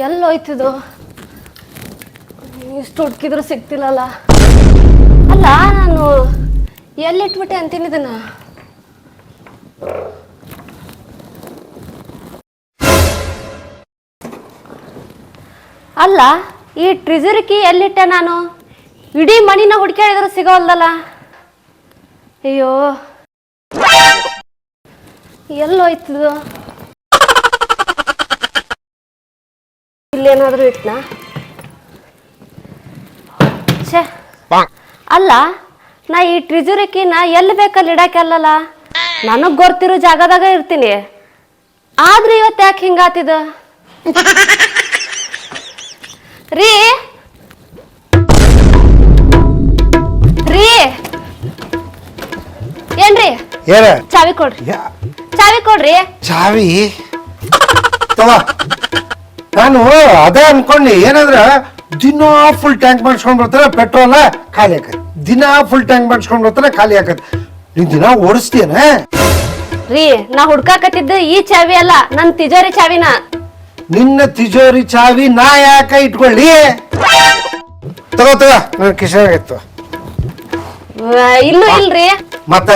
ಎಲ್ಲೋಯ್ತಿದು ಇಷ್ಟು ಹುಡುಕಿದ್ರು ಸಿಗ್ತಿಲ್ಲಲ್ಲ. ಅಲ್ಲ ನಾನು ಎಲ್ಲಿಟ್ಬಿಟ್ಟೆ ಅಂತೀನಿ ಇದನ್ನ. ಅಲ್ಲ ಈ ಟ್ರಿಜರಿ ಕೀ ಎಲ್ಲಿಟ್ಟೆ ನಾನು? ಇಡೀ ಮಣಿನ ಹುಡುಕಾಡಿದ್ರು ಸಿಗೋಲ್ದಲ್ಲ. ಅಯ್ಯೋ ಎಲ್ಲೋಯ್ತದು? ಇಲ್ಲೇನಾದ್ರೂ ಇಟ್ನಾ? ಛೇ, ಅಲ್ಲ ನಾ ಈ ಟ್ರಿಜರಿ ಕೀನ ಎಲ್ಲಿ ಬೇಕಲ್ಲಿ ಇಡಾಕಲ್ಲಲ್ಲ. ನನಗ್ ಗೊತ್ತಿರೋ ಜಾಗದಾಗ ಇರ್ತೀನಿ, ಆದ್ರೆ ಇವತ್ತು ಯಾಕೆ ಹಿಂಗಾತಿದ? ರೀ ರೀ ಏನ್ರಿ? ಚಾವಿ ಕೊಡ್ರಿ, ಚಾವಿ ಕೊಡ್ರಿ. ಚಾವಿ ನಾನು ಅದೇ ಅನ್ಕೊಂಡಿ, ಏನಂದ್ರ ದಿನಾ ಫುಲ್ ಟ್ಯಾಂಕ್ ಮಾಡಿಸ್ಕೊಂಡ್ ಬರ್ತಾರೆ, ಪೆಟ್ರೋಲ್ ಖಾಲಿ ಆಕತ್. ದಿನಾ ಫುಲ್ ಟ್ಯಾಂಕ್ ಮಾಡಿಸ್ಕೊಂಡ್ ಬರ್ತಾರೆ, ಖಾಲಿ ಆಕತ್. ನೀನ್ ದಿನ ಓಡಿಸ್ತೀಯನ? ರೀ ನಾ ಹುಡ್ಕಾಕತ್ತಿದ್ದ ಈ ಚಾವಿ ಅಲ್ಲ, ನನ್ ತಿಜೋರಿ ಚಾವಿನ. ನಿನ್ನ ತಿಜೋರಿ ಚಾವಿ ನಾ ಯಾಕ ಇಟ್ಕೊಳ್ಳಿ? ತಗೋ ನನ್ ಕಿಶಾಗಿತ್ತು. ಇಲ್ಲೂ ಇಲ್ರಿ. ಮತ್ತ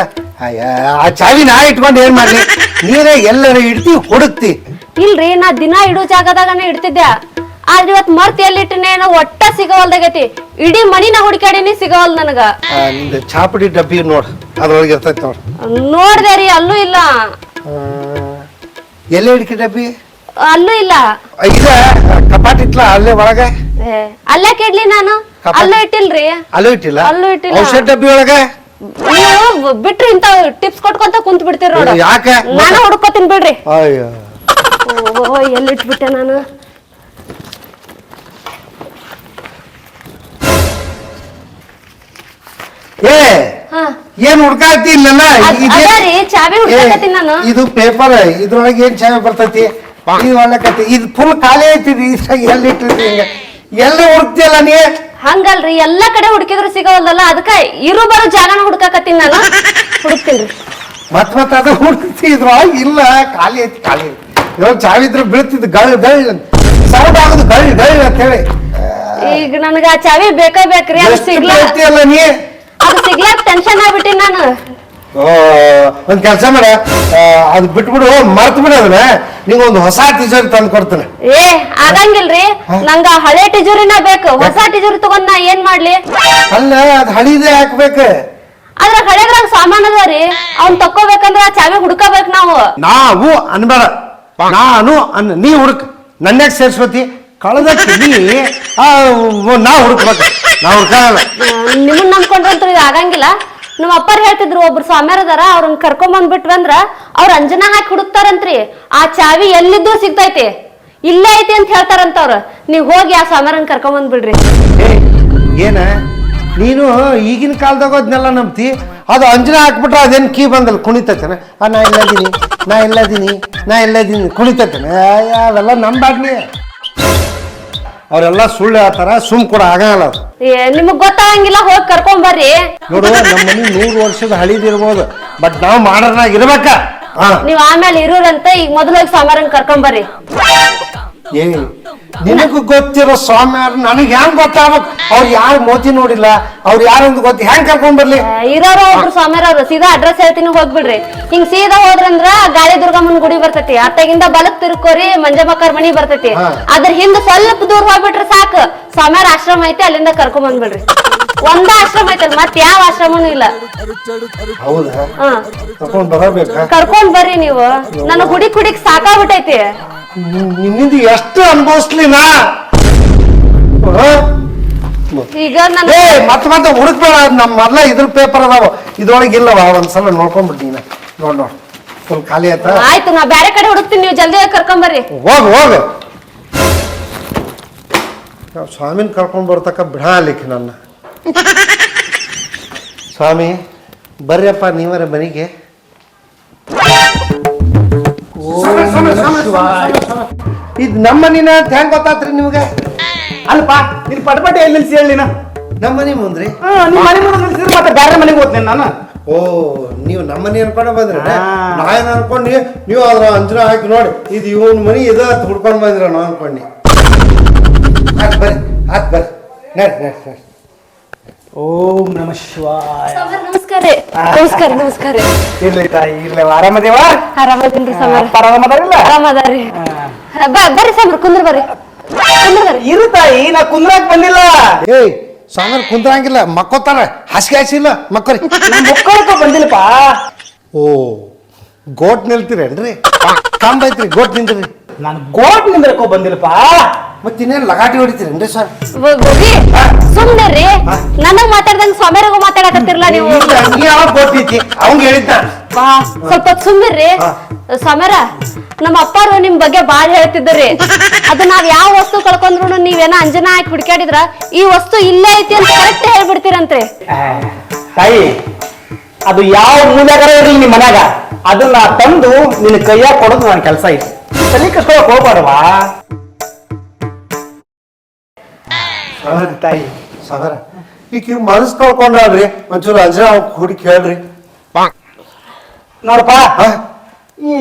ಆ ಚಾವಿ ನಾ ಇಟ್ಕೊಂಡು ಏನ್ ಮಾಡ್ಲಿ? ನೀರೇ ಎಲ್ಲರ ಇಡ್ತಿ ಹುಡುಕ್ತಿ. ಇಲ್ರಿ, ನಾ ದಿನ ಇಡೋ ಜಾಗದಾಗನೇ ಇಡ್ತಿದ್ದೆ, ಆದ್ರೆ ಇವತ್ ಮರ್ತ್ ಎಲ್ಲಿಟ್ಟನೇನೋ ಒಟ್ಟ ಸಿಗವಲ್ದಾಗೈತಿ. ಇಡೀ ಮಣಿನ ಹುಡುಕಾಡಿನಿ, ಸಿಗವಲ್ ನನಗ. ನಿಂದ ಚಾಪಡಿ ಡಬ್ಬಿ ನೋಡ್, ಅದ್ರೊಳಗೆ ಇರ್ತೈತಿ ನೋಡ್. ನೋಡ್ದೆ ರೀ, ಅಲ್ಲೂ ಇಲ್ಲ. ಎಲ್ಲೇ ಹಿಡ್ಕಿ ಡಬ್ಬಿ? ಅಲ್ಲೂ ಇಲ್ಲ. ಈಗ ಕಪಾಟ್ ಇಟ್ಲ ಅಲ್ಲೇ ಒಳಗ? ಅಲ್ಲೇ ಕೆಡ್ಲಿ ನಾನು? ಅಲ್ಲೂ ಇಟ್ಟಿಲ್ರಿ. ಅಲ್ಲೂ ಇಟ್ಟಿಲ್ಲ? ಅಲ್ಲೂ ಇಟ್ಟಿಲ್ಲ. ಔಷಧ ಡಬ್ಬಿ ಒಳಗ ನೀವು ಬಿಟ್ರಿ ಇಂತ ಟಿಪ್ಸ್ ಕೊಟ್ಕೊಂತ ಕುಂತ್ ಬಿಡ್ತೀರಿ ನೋಡು. ಯಾಕೆ? ನಾನು ಹುಡ್ಕೋತೀನಿ ಬಿಡ್ರಿ. ಅಯ್ಯೋ ಎಲ್ಲಿಟ್ಬಿಟ್ಟೆ ನಾನು? ಏನ್ ಹುಡ್ಕಾತಿ ಇಲ್ಲಲ್ಲ? ಚಾವಿ ಹುಡ್ಕಾಕತ್ತೀನಿ ನಾನು. ಇದು ಪೇಪರ್, ಇದ್ರೊಳಗೆ ಏನ್ ಚಾವಿ ಬರ್ತೈತಿ? ಇದು ಒಳ್ಳೆ ಕತಿ. ಇದು ಫುಲ್ ಖಾಲಿ ಐತಿದ್ರಿ, ಎಲ್ಲಿ ಇಟ್ಟಿರ್ತಿ? ಎಲ್ಲ ಹುಡುಕ್ತಿಯಲ್ಲ ನೀ? ಹಂಗಲ್ರಿ, ಎಲ್ಲಾ ಕಡೆ ಹುಡುಕಿದ್ರು ಸಿಗವಲ್ದಲ್ಲ, ಅದಕ್ಕ ಇರು ಬರೋ ಜಾಗನ ಹುಡ್ಕಾಕತ್ತೀನಿ ನಾನು. ಹುಡುಕ್ತೀನಿ. ಮತ್ ಅದ ಹುಡುಕ್ತಿ, ಇದ್ರೊಳಗೆ ಇಲ್ಲ, ಖಾಲಿ ಐತಿ. ಖಾಲಿ ಐತಿ. ಇದ್ರೊಳಗೆ ಚಾವಿ ಇದ್ರೆ ಬೀಳ್ತಿದ್ ಗಳ್ ಸೌಂಡ್ ಆಗುದು ಗಳ್ ಅಂತ ಹೇಳಿ. ಈಗ ನನಗ ಆ ಚಾವಿ ಬೇಕೇ ಬೇಕ್ರಿ. ಅದು ಸಿಗ್ಲಲ್ಲ ನೀ? ಅದು ಸಿಗ್ಲಾಕ್ ಟೆನ್ಷನ್ ಆಗ್ಬಿಟ್ಟಿನಿ ನಾನು. ಒಂದ್ ಕೆಲಸ ಮಾಡ, ಅದ್ ಬಿಟ್ಬಿಡು, ಮರ್ತ್ ಬಿಡ. ಅದನ್ನ ನಿಂಗ ಒಂದು ಹೊಸ ತಿಜೋರಿ ತಂದು ಕೊಡ್ತಾನೆ. ಆಗಂಗಿಲ್ರಿ, ನಂಗ ಹಳೆ ತಿಜೋರಿನ ಬೇಕು. ಹೊಸ ತಿಜೋರಿ ತಗೊಂಡ್ ನಾ ಏನ್ ಮಾಡ್ಲಿ? ಅಲ್ಲ, ಅದ್ ಹಳಿದೇ ಹಾಕ್ಬೇಕು. ಆದ್ರ ಹಳೆದ್ರಾಗ ಸಾಮಾನ್ ಅದಾವ್ರಿ, ಅವ್ನ್ ತಕ್ಕೋಬೇಕಂದ್ರ ಆ ಚಾವಿ ಹುಡ್ಕೋಬೇಕು ನಾವು ಅನ್ಬೇಡ, ನಾನು ನೀ ಹುಡುಕ್. ನನ್ಯಾಗ ಸೇರ್ಸ್ಕೊತಿ ಕಳೆದ ನಾ ಹುಡುಕ್ಬೇಕು. ನಾ ಹುಡ್ಕಲ್ಲ. ನಿಮ್ಮನ್ನ ನಂಬ್ಕೊಂಡ್ರಂತೂ ಇದು ಆಗಂಗಿಲ್ಲ. ನಮ್ಮ ಅಪ್ಪರ್ ಹೇಳ್ತಿದ್ರು, ಒಬ್ರು ಸ್ವಾಮ್ಯಾರ ಅದಾರ, ಅವ್ರನ್ನ ಕರ್ಕೊಂಡ್ ಬಂದ್ಬಿಟ್ವಂದ್ರ ಅವ್ರ ಅಂಜನಾ ಹಾಕಿ ಹುಡುಕ್ತಾರಂತ್ರಿ. ಆ ಚಾವಿ ಎಲ್ಲಿದ್ದು ಸಿಗ್ತೈತಿ, ಇಲ್ಲೇ ಐತಿ ಅಂತ ಹೇಳ್ತಾರಂತವ್ರ. ನೀವ್ ಹೋಗಿ ಆ ಸ್ವಾಮ್ಯಾರನ್ನ ಕರ್ಕೊಂಡ್ ಬಂದ್ಬಿಡ್ರಿ. ಏನ ನೀನು ಈಗಿನ ಕಾಲದಾಗ ಅದನ್ನೆಲ್ಲ ನಂಬ್ತಿ? ಅದು ಅಂಜನಾ ಹಾಕ್ಬಿಟ್ರೆ ಅದೇನ್ ಕೀ ಬಂದಲ್ಲ ಕುಣಿತೈತೇನ? ನಾ ಎಲ್ಲದೀನಿ ಕುಣಿತೈತೇನ? ಅವೆಲ್ಲ ನಂಬಾಡ್ಲಿ. ಅವರೆಲ್ಲ ಸುಳ್ಳು ಹೇಳ್ತಾರ, ಸುಮ್ ಕೂಡ ಆಗಲ್ಲ. ಅದು ನಿಮಗ್ ಗೊತ್ತಾಗಂಗಿಲ್ಲ, ಹೋಗಿ ಕರ್ಕೊಂಡ್ ಬರ್ರಿ. ನೋಡು, ನಮ್ಮ ಮನಿ 100 ವರ್ಷದ ಹಳಿದಿರ್ಬೋದು, ಬಟ್ ನಾವ್ ಮಾಡರ್ನಾಗ ಇರ್ಬೇಕ. ನೀವ್ ಆಮೇಲೆ ಇರೋರಂತ ಈಗ ಮೊದಲಾಗಿ ಸ್ವಾಮ್ಯಾರನ್ನ ಕರ್ಕೊಂಡ್ ಬರ್ರಿ. ನಿನಗೂ ಗೊತ್ತಿರೋ ಸ್ವಾಮ್ಯಾರ ನನಗ್ ಹೆಂಗ್ ಗೊತ್ತಾಗ್ಬೇಕು? ಅವ್ರು ಯಾರು ಮೋತಿ ನೋಡಿಲ್ಲ, ಅವ್ರು ಯಾರಂತ ಗೊತ್ತಿ, ಹೆಂಗ್ ಕರ್ಕೊಂಡ್ ಬರ್ಲಿ? ಇರೋರು ಒಬ್ರು ಸ್ವಾಮ್ಯಾರ ಅವ್ರು, ಸೀದಾ ಅಡ್ರೆಸ್ ಹೇಳ್ತೀನಿ, ಹೋಗ್ಬಿಡ್ರಿ. ಹಿಂಗ್ ಸೀದಾ ಹೋದ್ರಂದ್ರ ಗಾಳಿ ದುರ್ಗಮ್ಮನ ಗುಡಿ ಬರ್ತೈತಿ, ಅತ್ತಾಗಿಂದ ಬಲಕ್ ತಿರ್ಕೋರಿ ಮಂಜಮ್ಮಕ್ಕರ್ ಮನಿ ಬರ್ತೈತಿ. ಅದ್ರ ಹಿಂದ ಸ್ವಲ್ಪ ದೂರ ಹೋಗ್ಬಿಟ್ರೆ ಸಾಕು, ಸ್ವಾಮ್ಯಾರ ಆಶ್ರಮ ಐತಿ, ಅಲ್ಲಿಂದ ಕರ್ಕೊಂಡ್ ಬಂದ್ಬಿಡ್ರಿ. ಒಂದ ಆಶ್ರಮ ಐತಲ್, ಮತ್ ಯಾವ ಆಶ್ರಮನೂ ಇಲ್ಲ. ಕರ್ಕೊಂಡ್ ಬರ್ರಿ ನೀವು. ನನ್ನ ಹುಡಿ ಕುಡಿಕ್ ಸಾಕಾಗ್ಬಿಟ್ಟೈತಿ. ನಿನ್ನಿಂದ ಎಷ್ಟು ಅನುಭವಿಸ್ಲಿ ನಾ? ಈಗ ಮತ್ತೆ ಹುಡುಕ್ಬೇಡ. ನಮ್ ಮೊದ್ಲ ಇದ್ರ ಪೇಪರ್ ಅದಾವ, ಇದ್ರೊಳಗೆ ಇಲ್ಲವ. ಒಂದ್ಸಲ ನೋಡ್ಕೊಂಡ್ಬಿಟ್ಟು ನೀನ ನೋಡ್ ಫುಲ್ ಖಾಲಿ ಆಯ್ತಾ? ಆಯ್ತು, ನಾ ಬೇರೆ ಕಡೆ ಹುಡುಕ್ತೀನಿ, ನೀವು ಜಲ್ದಿ ಕರ್ಕೊಂಡ್ ಬರ್ರಿ. ಹೋಗ ಸ್ವಾಮಿನ ಕರ್ಕೊಂಡ್ ಬರ್ತಕ್ಕ ಬಿಡಲಿಕ್ಕೆ ನನ್ನ. ಸ್ವಾಮಿ ಬರ್ರಿಯಪ್ಪ, ನೀವರ ಮನೆಗೆ. ಇದ್ ನಮ್ಮ ಮನಿನ ಹೆಂಗ್ ಗೊತ್ತಾತ್ರಿ ನಿಮ್ಗೆ? ಅಲ್ಪ ನೀನ್ ಪಟಪಟೆ ಎಲ್ಲಿ ನಿಲ್ಸಿ ಹೇಳಿ. ನಮ್ಮ ಮನಿ ಮುಂದ್ರಿ? ನಿಮ್ ಮನೆ ಮುಂದೆ ನಿಲ್ಸಿದ್ರೆ ಮತ್ತೆ ಬೇರೆ ಮನೆಗೆ ಹೋಗ್ತೇನೆ ನಾನು. ಓ, ನೀವು ನಮ್ಮ ಮನಿ ಅನ್ಕೊಂಡ ಬಂದ್ರಿ? ನಾನ್ ಅನ್ಕೊಂಡಿ ನೀವು ಅದ್ರ ಅಂಜನಾ ಹಾಕಿ ನೋಡಿ ಇದು ಇವನ್ ಮನಿ ಇದ ಹುಡ್ಕೊಂಡ್ ಬಂದ್ರ ನಾ ಅನ್ಕೊಂಡಿ. ಆತ್ ಬರ್ರಿ ನಡ್ರಿ ಓಂ ನಮ ಶಿವಾಯ. ನಮಸ್ಕಾರ ನಮಸ್ಕಾರ ಇರ್ಲಿ ತಾಯಿ ಇರ್ಲಿ, ಆರಾಮದೇವ? ಆರಾಮದಿನ್ರಿ ಸಮರ್. ಆರಾಮದಾರಿಲ್ಲ? ಆರಾಮದಾರಿ. ಬರ್ರಿ ಸಮರ್, ಕುಂದ್ರ ಬರ್ರಿ. ಇರು ತಾಯಿ, ನಾ ಕುಂದ್ರಾಕ್ ಬಂದಿಲ್ಲ. ಏಯ್ ಸಾಗರ್ ಕುಂದ್ರಂಗಿಲ್ಲ, ಮಕ್ಕೋತಾರ. ಹಾಸಿಗೆ ಹಾಸಿಲ್ಲ ಮಕ್ಕೋರಿ. ಮುಕ್ಕೊಳಕ ಬಂದಿಲ್ಲಪ್ಪ. ಓ ಗೋಟ್ ನಿಲ್ತೀರೇನ್ರಿ? ಕಂಬ ಐತ್ರಿ, ಗೋಟ್ ನಿಂದ್ರಿ. ನಾನು ಗೋಟ್ ನಿಂದ್ರಕೋ ಬಂದಿಲ್ಲಪ್ಪ. ಮತ್ತೆ ಇನ್ನೇನು ಲಗಾಟಿ ಹೊಡಿತೀರೇನ್ರಿ ಸರ್? ಗೋಗಿ ಸುಮ್ನಿರ್ರಿ. ನನಗ್ ಮಾತಾಡ್ದಂಗ ಸ್ವಾಮಿಯರಿಗೂ ಮಾತಾಡಕತ್ತಿರ್ಲ ನೀವು. ನೀ ಯಾವಾಗ ಗೋಟ್ ನಿಂತಿ ಅವಂಗ ಹೇಳಿದ್ದ. ಸ್ವಲ್ಪ ಸುಮ್ಮಿರ್ರಿ. ಸ್ವಾಮ್ಯಾರ, ನಮ್ಮ ಅಪ್ಪಾರು ನಿಮ್ ಬಗ್ಗೆ ಬಾಳ್ ಹೇಳ್ತಿದ್ರಿ. ಅದು ನಾವ್ ಯಾವ ವಸ್ತು ಕಳ್ಕೊಂಡ್ರು ನೀವೇನ ಅಂಜನಾ ಹಾಕಿ ಹುಡ್ಕ್ಯಾಡಿದ್ರ ಈ ವಸ್ತು ಇಲ್ಲೇ ಐತಿ ಅಂತ ಕರೆಕ್ಟ್ ಹೇಳ್ಬಿಡ್ತೀರಂತ್ರಿ. ತಾಯಿ, ಅದು ಯಾವ ಮೂಲ್ಯಾಗಾರ ಇರ್ಲಿ ನಿಮ್ ಮನ್ಯಾಗ, ಅದನ್ನ ತಂದು ನಿನ್ನ ಕೈಯಾಗ ಕೊಡೋದು ನನ್ನ ಕೆಲಸ ಐತಿ. ತಲೆ ಕಸ್ಕೊಳಕ್ ಹೋಗ್ಬಾರವಾ ತಾಯಿ. ಸಾಗರ ಈಗ ಮನಸ್ ಕಳ್ಕೊಂಡ್ರಿ, ಒಂಚೂರು ಅಂಜನಾ ಹುಡುಕಿ ಹೇಳ್ರಿ. ನೋಡಪ್ಪ, ಈ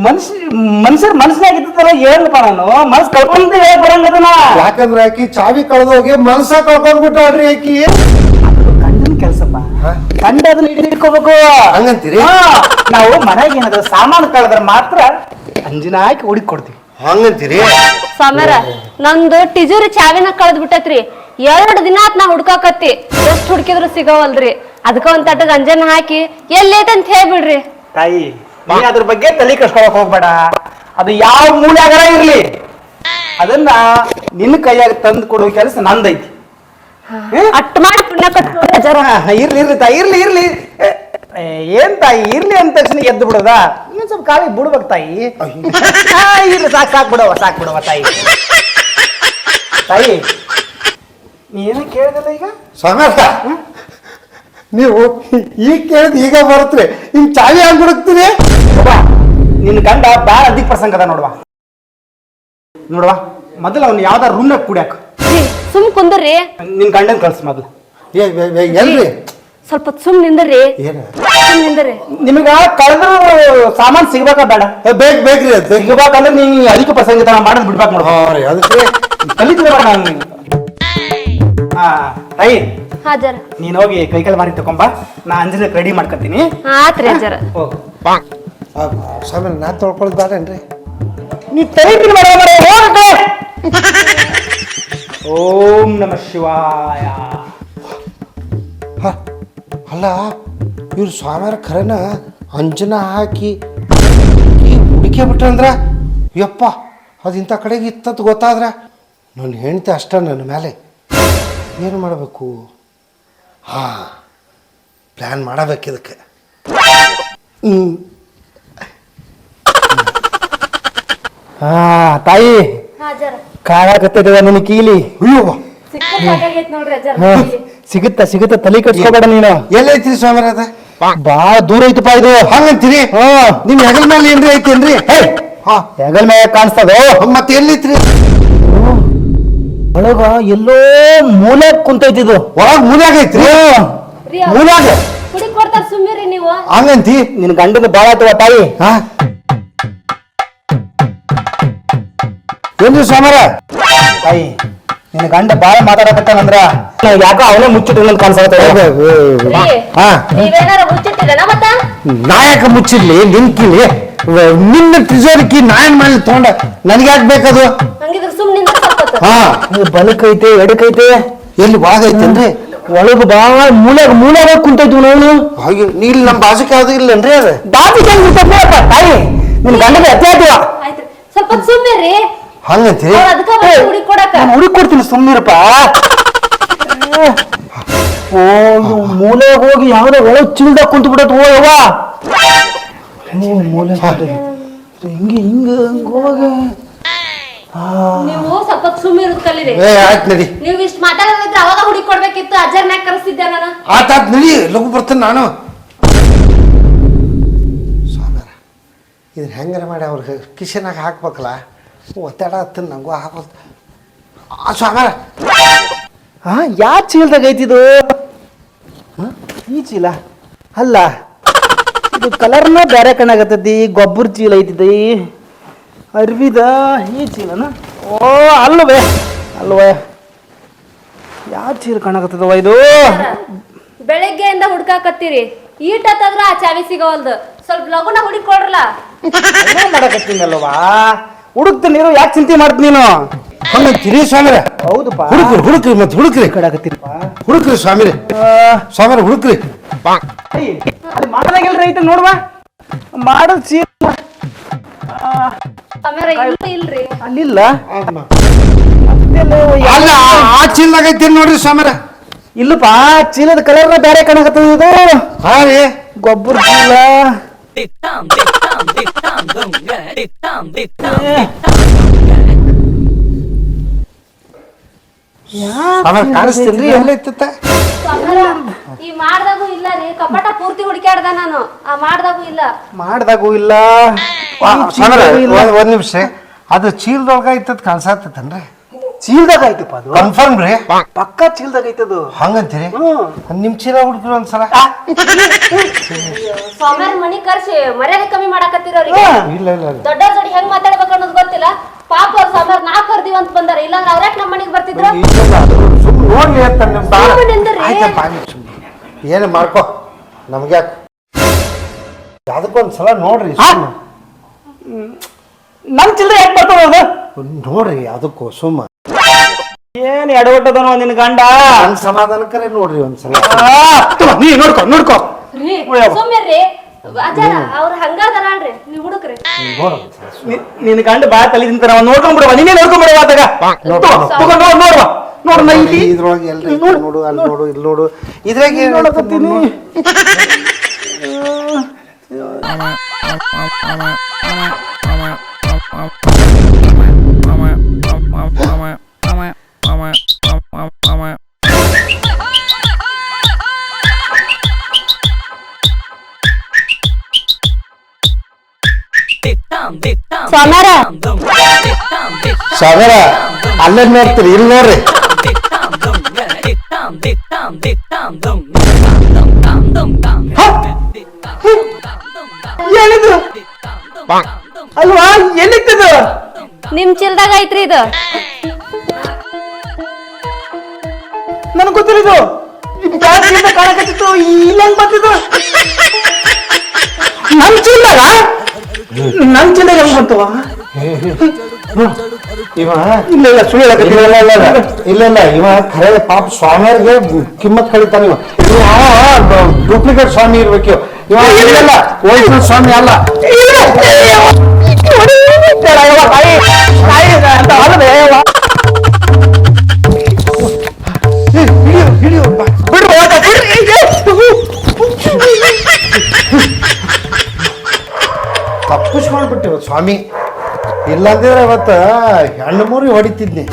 ಮನುಷ್ಯರ ಮನಸ್ಸಿನಾಗ ಇದ್ದಲ್ಲ ಹೇಳಪ್ಪ. ನಾನು ಮನಸ್ ಕಳ್ಕೊಂಡ್ ಹೇಳಕ್ ಬರಂಗದನ. ಯಾಕಂದ್ರೆ ಆಕಿ ಚಾವಿ ಕಳ್ದೋಗಿ ಮನಸ್ಸ ಕಳ್ಕೊಂಡ್ಬಿಟ್ಟಾಳ್ರಿ ಆಕಿ. ಗಂಡನ ಕೆಲ್ಸಪ್ಪ, ಗಂಡ ಅದನ್ನ ಹಿಡಿದಿಟ್ಕೋಬೇಕು ಹಂಗಂತೀರಿ? ನಾವು ಮನೆಗೆ ಏನಾದ್ರು ಸಾಮಾನು ಕಳೆದ್ರೆ ಮಾತ್ರ ಅಂಜನ ಹಾಕಿ ಹುಡುಕಿ ಕೊಡ್ತೀವಿ. ಹಂಗಂತೀರಿ? ಸ್ವಾಮ್ಯಾರ, ನಂದು ಟಿಜೂರಿ ಚಾವಿನ ಕಳೆದ್ ಬಿಟ್ಟೈತ್ರಿ. 2 ದಿನ ಆತ್ ನಾ ಹುಡ್ಕಾಕತ್ತಿ, ಎಷ್ಟ್ ಹುಡುಕಿದ್ರು ಸಿಗವಲ್ರಿ. ಅದಕ್ಕ ಒಂದ್ ತಟ್ಟಗ್ ಅಂಜನ ಹಾಕಿ ಎಲ್ಲೈತೆ ಅಂತ ಹೇಳ್ಬಿಡ್ರಿ. ತಾಯಿ, ನೀ ಅದ್ರ ಬಗ್ಗೆ ತಲೆ ಕಸ್ಕೊಳಕ್ ಹೋಗ್ಬೇಡ. ಅದು ಯಾವ ಮೂಲ್ಯಾಗಾರ ಇರ್ಲಿ, ಅದನ್ನ ನಿನ್ನ ಕೈಯಾಗ ತಂದು ಕೊಡುವ ಕೆಲಸ ನಂದೈತಿ. ಅಟ್ ಮಾಡಿ ಪುಣ್ಯ ಕಟ್ಕೊಡ್ರಿ ಜರ. ಇರ್ಲಿ ಇರ್ಲಿ ತಾಯಿ, ಇರ್ಲಿ ಇರ್ಲಿ. ಏನ್ ತಾಯಿ, ಇರ್ಲಿ ಅಂದ ತಕ್ಷಣ ಎದ್ದು ಬಿಡೋದ? ಇನ್ನೊಂದ್ ಸ್ವಲ್ಪ ಕಾಲಿ ಬಿಡ್ಬೇಕು ತಾಯಿ. ಇರ್ಲಿ, ಸಾಕ್ ಬಿಡವ ತಾಯಿ. ತಾಯಿ, ನೀ ಏನ ಕೇಳಿದಲ್ಲ ಈಗ? ಸಾಗರ, ನೀವು ಈಗ ಕೇಳಿದ್ ಈಗ ಬರುತ್ರಿ, ನಿಮ್ ಚಾವಿ ಹಂಗ್ ಹುಡುಕ್ತೀರಿ? ನಿನ್ ಗಂಡ ಬಾಳ ಅಧಿಕ ಪ್ರಸಂಗ ಅದ ನೋಡುವ. ಮೊದಲು ಅವ್ನು ಯಾವ್ದಾರ ರೂಮ್ನಾಗ ಕುಡ್ಯಾಕ. ಸುಮ್ ಕುಂದ್ರಿ. ನಿನ್ ಗಂಡನ್ ಕಳ್ಸ ಮೊದಲು. ಎಲ್ರಿ? ಸ್ವಲ್ಪ ಸುಮ್ ನಿಂದ್ರಿ. ಏನ ಸುಮ್ ನಿಂದ್ರಿ. ನಿಮಗ ಕಳೆದ್ರು ಸಾಮಾನ್ ಸಿಗ್ಬೇಕಾ ಬೇಡ? ಬೇಕ್ರಿ ಅದು ಸಿಗ್ಬೇಕಂದ್ರೆ ನೀ ಅಧಿಕ ಪ್ರಸಂಗ ತರ ಮಾಡೋದ್ ಬಿಡ್ಬೇಕು ನೋಡ. ಅದಕ್ಕೆ ಕಲಿತೀರ ತಾಯಿ. ಹಾಜರ. ನೀನ್ ಹೋಗಿ ಕೈಕಾಲು ಮಾರಿ ತಕೊಂಬ, ನಾ ಅಂಜನಕ್ಕೆ ರೆಡಿ ಮಾಡ್ಕೊತೀನಿ. ಆತ್ರಿ ಅಜ್ಜರ. ಹೋಗು. ಸಾಮಾನ್ಯ ನಾ ತೊಳ್ಕೊಳ್ ಬೇಡೇನ್ರಿ? ನೀ ತಲೆ ಹೋಗಕ್ಕೆ. ಓಂ ನಮ ಶಿವಾಯ. ಅಲ್ಲ, ಇವ್ರು ಸ್ವಾಮಿಯರ ಖರೇನ ಅಂಜನಾ ಹಾಕಿ ಹುಡುಕೇ ಬಿಟ್ರಂದ್ರ, ಯಪ್ಪ ಅದು ಇಂಥ ಕಡೆಗೆ ಇತ್ತದ್ದು ಗೊತ್ತಾದ್ರೆ ನನ್ನ ಹೆಂಡತಿ ಅಷ್ಟ ನನ್ನ ಮೇಲೆ ಏನು ಮಾಡಬೇಕು? ಪ್ಲ್ಯಾನ್ ಮಾಡಬೇಕು ಇದಕ್ಕೆ. ತಾಯಿ, ಹಾಜರ. ಕಾಣಕತ್ತಿದ ನಿನ್ನ ಕೀಲಿ. ಅಯ್ಯೋ, ನೋಡ್ರಿ ಅಜ್ಜರ. ಸಿಗುತ್ತ ತಲೆ ಕಟ್ಸ್ಕೋಬೇಡ ನೀನು. ಎಲ್ಲೈತ್ರಿ ಸ್ವಾಮಿಯರ? ಅದ ಬಾಳ ದೂರ ಐತಪ್ಪ ಇದು. ಹಂಗಂತೀರಿ? ನಿಮ್ ಹೆಗಲ ಮೇಲೆ ಏನ್ರಿ ಐತೇನ್ರಿ? ಹೆಗಲ್ ಮೇಲೆ ಕಾಣಿಸ್ತದ. ಮತ್ತೆ ಎಲ್ಲಿತ್ರಿ? ಒಳಗ ಎಲ್ಲೋ ಮೂಲ್ಯಾಗ ಕುಂತೈತಿದು. ಒಳಗ್ ಮೂಲ್ಯಾಗ ಐತ್ರಿ? ಮೂಲ್ಯಾಗ ಕುಡಿ ಕೊಡ್ತಾರ, ಸುಮ್ಮಿರಿ ನೀವು. ಹಂಗಂತಿ? ನಿನ್ ಗಂಡದ ಬಾಳ ಆತವ ತಾಯಿ. ಏನ್ರಿ ಸ್ವಾಮಿಯರ? ತಾಯಿ, ನಿನ್ನ ಗಂಡ ಬಾಳ ಮಾತಾಡಕತ್ತಾನಂದ್ರ ಯಾಕೋ ಅವನೇ ಮುಚ್ಚಿಟ್ಟು ಕಾಣಿಸ್ತಾ. ನೀವೇನಾರ ಮುಚ್ಚಿಟ್ಟಿರೇನ ಮತ್ತ? ನಾಯಕ ಮುಚ್ಚಿರ್ಲಿ ನಿನ್ಕಿಲಿ, ನಿನ್ನ ಟ್ರಿಜೋರಿಕಿ ನಾಯನ್ ಮಾಡಿ ತಗೊಂಡ ನನಗೆ ಯಾಕೆ ಬೇಕದು? ಹಂಗಿದ್ರ ಸುಮ್ ನಿಂದ್ರ ಸ್ವಲ್ಪ. ಬಲಕೈತೆ ಎಡಕೈತೆ. ಎಲ್ಲಿ ಒಳಗ ಐತೇನ್ರಿ? ಒಳಗ ಬಾಳ ಮೂಲ್ಯಾಗ ಕುಂತೈತಿ ನೋಡು. ಹಾಗೆ ನೀಲ್ ನಮ್ಮ ಬಾಜುಕ ಅದು ಇಲ್ಲನ್ರಿ? ಅದು ಬಾಜುಕ ತಾಯಿ, ನಿನ್ ಗಂಡಗೆ ಅತ್ತೆ ಆಯ್ತಿವ. ಆಯ್ತ್ರಿ, ಸ್ವಲ್ಪ ಸುಮ್ಮಿರಿ. ಹಂಗಂತೀರಿ? ಹುಡುಕ್ ಕೊಡಕ ಹುಡುಕ್ ಕೊಡ್ತೀನಿ, ಸುಮ್ಮನಿರಪ್ಪ. ಮೂಲೆಗೆ ಹೋಗಿ ಯಾವ್ದೋ ಒಳಗ್ ಚಿಲ್ದಾಗ ಕುಂತು ಬಿಡತ್. ಯವ್ವ, ಮೂಲೆ ಹಿಂಗ ಹೋಗಿ. ನೀವು ಸ್ವಲ್ಪ ಸುಮ್ಮಿರೋದ್ ಕಲೀರಿ. ಆಯ್ತು ನಡಿ. ನೀವು ಇಷ್ಟ ಮಾತಾಡೋದಿದ್ರೆ ಅವಾಗ ಹುಡುಕ್ ಕೊಡ್ಬೇಕಿತ್ತು. ಅಜ್ಜರ್ನಾಗ ಕರೆಸ್ತಿದ್ದೆ ನಾನು. ಆತಾತ್ ನಡಿ, ಲಘು ಬರ್ತೇನೆ ನಾನು. ಸ್ವಾಮಿಯರ, ಇದನ್ನ ಹೆಂಗಾರ ಮಾಡಿ ಅವ್ರಿಗೆ ಕಿಶನಾಗ ಹಾಕ್ಬೇಕಲ್ಲ. ಒತ್ತಡ ಹತ್ತನ ನಂಗೂ ಹಾಕೋದು. ಸ್ವಾಮಿಯರ, ಯಾ ಚೀಲದಾಗ ಐತಿದು? ಈ ಚೀಲ ಅಲ್ಲ, ಇದು ಕಲರ್ನ ಬೇರೆ ಕಣ್ಣಾಗತ್ತೈತಿ. ಗೊಬ್ಬರ ಚೀಲ ಐತಿದಿ, ಅರ್ವಿದ ಈ ಚೀಲನ? ಓ ಅಲ್ಲವೇ, ಅಲ್ವ ಯಾವ ಚೀಲ ಕಾಣಕತ್ತದವ ಇದು ಬೆಳಗ್ಗೆಯಿಂದ ಹುಡ್ಕಾಕತ್ತೀರಿ ಈಟತ್ತಾದ್ರ ಆ ಚಾವಿ ಸಿಗೋವಲ್ದು ಸ್ವಲ್ಪ ಲಗುನ ಹುಡುಕೊಡ್ರಲ್ಲ. ಮಾಡಕತ್ತೀನಲ್ವಾ ಹುಡುಕ್ತೀನಿ ನೀರು ಯಾಕೆ ಚಿಂತೆ ಮಾಡ್ತೀನಿ ನೀನು ಹಂಗಂತೀರಿ ಸ್ವಾಮಿರ? ಹೌದಪ್ಪ ಹುಡುಕ್ರಿ ಮತ್ತೆ ಹುಡುಕ್ರಿ ಕಡಾಕತ್ತೀರಪ್ಪ ಹುಡುಕ್ರಿ ಸ್ವಾಮಿರಿ ಸ್ವಾಮಿರ ಹುಡುಕ್ರಿ. ಅಲ್ಲಿ ಮಾಡಲಾಗಿಲ್ರಿ ಐತೆ ನೋಡುವ ಮಾಡೋದು ಚೀಲ ಆಮೇಲೆ ಇಲ್ರಿ ಅಲ್ಲಿಲ್ಲ ಅಲ್ಲ ಆ ಚೀಲದಾಗ ಐತಿ ನೋಡ್ರಿ ಸ್ವಾಮಿರ. ಇಲ್ಲಪ್ಪ ಚೀಲದ ಕಲರ್ ಬೇರೆ ಕಾಣಕತ್ತದ ಇದು ಹಾ ರೀ ಗೊಬ್ಬರ ಚೀಲ ಸ್ವಾಮಿರ ಕಾಣಿಸ್ತೀನ್ರಿ ಎಲ್ಲ ಇತ್ತ ಈ ಮಾಡ್ದಾಗೂ ಇಲ್ಲ ರೀ ಕಪಟ ಪೂರ್ತಿ ಹುಡುಕ್ಯಾಡ್ದ ನಾನು ಆ ಮಾಡ್ದಾಗೂ ಇಲ್ಲ. ಮಾಡ್ದಾಗೂ ಇಲ್ಲ ಸ್ವಾಮಿರ ಒಂದ್ ನಿಮಿಷ ಅದು ಚೀಲದೊಳಗ ಐತದ್ ಕಾಣಿಸತ್ತನ್ರಿ? ಚೀಲದಾಗ ಐತಪ್ಪ ಅದು ಕನ್ಫರ್ಮ್ ರೀ? ಪಕ್ಕಾ ಚೀಲದಾಗ ಐತದು ಹಂಗಂತೀರಿ? ನಿಮ್ ಚೀಲ ಹುಡುಕ್ರಿ ಒಂದ್ಸಲ. ಸ್ವಾಮಿಯವ್ರ ಮನಿ ಕರ್ಸಿ ಮರ್ಯಾದೆ ಕಮ್ಮಿ ಮಾಡಾಕತ್ತೀರವ್ರಿಗೆ. ಇಲ್ಲ ಇಲ್ಲ ದೊಡ್ಡವ್ರ ಜೋಡಿ ಹೆಂಗ್ ಮಾತಾಡ್ಬೇಕು ಅನ್ನೋದು ಗೊತ್ತಿಲ್ಲ. ಪಾಪ ಅವ್ರ ಸ್ವಾಮಿಯವ್ರ ನಾ ಕರ್ದಿವ ಅಂತ ಬಂದಾರ, ಇಲ್ಲಾಂದ್ರೆ ಅವ್ರ್ಯಾಕ್ ನಮ್ಮ ಮನಿಗ್ ಬರ್ತಿದ್ರು? ಸುಮ್ಮನೆ ನೋಡ್ಲಿ ಅಂತ ಸುಮ್ನೆ ನಿಂದ್ರಿ. ಏನು ಮಾಡ್ಕೋ ನಮ್ಗೆ ಯಾಕೆ ಅದಕ್ಕೊಂದ್ಸಲ ನೋಡ್ರಿ ನನ್ ಚಿಲ್ಲರೆ ಯಾಕೆ ಬರ್ತಾವ ನೋಡ್ರಿ ಅದಕ್ಕೂ ಸುಮ್ಮ ಏನ್ ಎಡವಟ್ಟದನೋ ನಿನ್ ಗಂಡ ನನ್ ಸಮಾಧಾನಕ್ಕರೆ ನೋಡ್ರಿ ಒಂದ್ಸಲ. ನೀ ನೋಡ್ಕೊ ನೋಡ್ಕೊ ರೀ ಸುಮ್ಮಿರ್ರಿ ಅಜ್ಜಾರ ಅವ್ರ ಹಂಗಾದರಲ್ರಿ ನೀವ್ ಹುಡುಕ್ರಿ. ನಿನ್ ಗಂಡ ಬಾ ತಲೆ ತಿಂತಾರ ನೋಡ್ಕೊಂಡ್ಬಿಡವ ನೀನೇ ನೋಡ್ಕೊಂಡ್ಬಿಡವ ಆತಾಗ ತಗೊಂಡ್ ನೋಡ್ವಾ ನೋಡು ನಾ ಇಲ್ಲಿ ಇದ್ರೊಳಗೆ ಎಲ್ರಿ ನೋಡು ಅಲ್ಲಿ ನೋಡು ಇಲ್ಲಿ ನೋಡು ಇದ್ರಾಗ ನೋಡಕತ್ತೀನಿ ಸ್ವಾಮ್ಯಾರ ಸಾಗರ ಅಲ್ಲೇ ನೋಡ್ತೀರಿ ಇಲ್ಲಿ ನೋಡ್ರಿ. ಏನಿದು ಅಲ್ವಾ ಎಲ್ಲಿತ್ತದು ನಿಮ್ ಚಿಲ್ದಾಗ ಐತ್ರಿ ಇದು. ನನಗೆ ಗೊತ್ತಿಲ್ಲ ಇದು ಜಾಸ್ತಿಯಿಂದ ಕಾಣಕತ್ತಿತ್ತು ಇಲ್ಲ ಹೆಂಗ್ ಬರ್ತಿದ್ದು ನನ್ ಚಿಲ್ಲಾಗ ನನ್ ಚಿಲ್ಲಾಗ ಹೆಂಗ್ ಬಂತವ ಇವ ಇಲ್ಲ ಇಲ್ಲ ಸುಳ್ಳು ಹೇಳಕತ್ತೀನಿ ಇಲ್ಲ ಇಲ್ಲ ಇಲ್ಲ ಇಲ್ಲ ಇವ ಖರೆ ಪಾಪ ಸ್ವಾಮಿಯರ್ಗೆ ಕಿಮ್ಮತ್ ಕಳಿತಾನ. ಇವ ಡೂಪ್ಲಿಕೇಟ್ ಸ್ವಾಮಿ ಇರ್ಬೇಕು. ಇವ ಇಲ್ಲ ಒರಿಜಿನಲ್ ಸ್ವಾಮಿ ಅಲ್ಲ. ತಪ್ಪಿಸ್ಕೊಂಡ್ಬಿಟ್ಟಿವ ಸ್ವಾಮಿ. ಇಲ್ಲಂದಿದ್ರೆ ಇವತ್ತು ಹೆಣ್ಣು ಮೂರಿ ಹೊಡಿತಿದ್ನಿ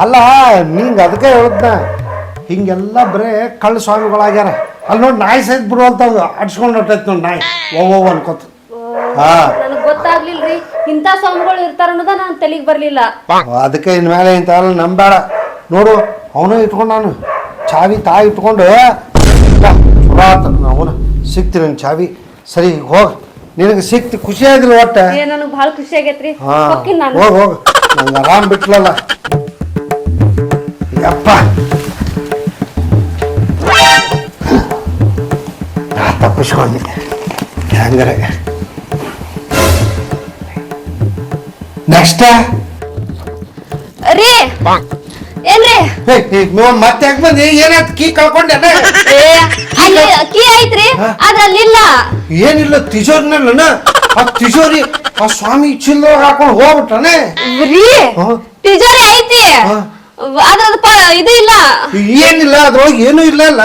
ಅಲ್ಲ. ನಿಂಗೆ ಅದಕ್ಕೆ ಹೇಳ್ದ ಹಿಂಗೆಲ್ಲ ಬರೇ ಕಳ್ಳ ಸ್ವಾಮಿಗಳಾಗ್ಯಾರ. ಅಲ್ಲಿ ನೋಡಿ ನಾಯಿ ಸಹಿತ ಬಿಡುವಂತ ಅಡ್ಸ್ಕೊಂಡು ಹೊಟ್ಟೈತಿ ನೋಡಿ ನಾಯಿ ಓ ಅನ್ಕೋತ. ನನಗ್ ಗೊತ್ತಾಗ್ಲಿಲ್ರಿ ಇಂಥ ಸ್ವಾಮಿಗಳು ಇರ್ತಾರ ಅನ್ನೋದ ನಾನ್ ತಲೆಗ್ ಬರ್ಲಿಲ್ಲ. ಅದಕ್ಕೆ ಇನ್ಮೇಲೆ ಇಂಥವೆಲ್ಲ ನಂಬೇಡ. ನೋಡು ಅವನು ಇಟ್ಕೊಂಡು ನಾನು ಚಾವಿ ತಾಯಿ ಇಟ್ಕೊಂಡು ಅವನು ಸಿಕ್ತಿ ನನ್ನ ಚಾವಿ. ಸರಿ ಹೋಗ್ ನಿನಗೆ ಸಿಕ್ತಿ ಖುಷಿ ಆಗಿಲ್ಲ ಒಟ್ಟ? ನನಗ್ ಬಹಳ ಖುಷಿ ಆಗೈತ್ರಿ. ಹೋಗ್ ಹೋಗ್ ನಂಗೆ ಆರಾಮ್ ಬಿಟ್ಲಲ್ಲ ಯಪ್ಪ. ತಪ್ಪಿಸ್ಕೊಂಡಿ ಹಂಗಾರೆ ನೆಕ್ಸ್ಟ್ ರೀ ಏನ್ರಿ ಮತ್ತೆ ಯಾಕೆ ಬಂದಿ? ಏನಾಯ್ತು? ಕೀ ಕಳ್ಕೊಂಡೆ? ಕೀ ಐತ್ರಿ ಅದ್ರಲ್ಲಿ ಇಲ್ಲ. ಏನಿಲ್ಲ ತಿಜೋರಿನಲ್ಲ ಆ ತಿಜೋರಿ ಆ ಸ್ವಾಮಿ ಚಿಲ್ಲೋಗ ಹಾಕೊಂಡು ಹೋಗ್ಬಿಟ್ಟಾನೆ. ತಿಜೋರಿ ಐತಿ ಅದ್ರದ್ದು ಇದು ಇಲ್ಲ. ಏನಿಲ್ಲ ಅದ್ರೊಳಗೆ ಏನು ಇಲ್ಲ ಅಲ್ಲ.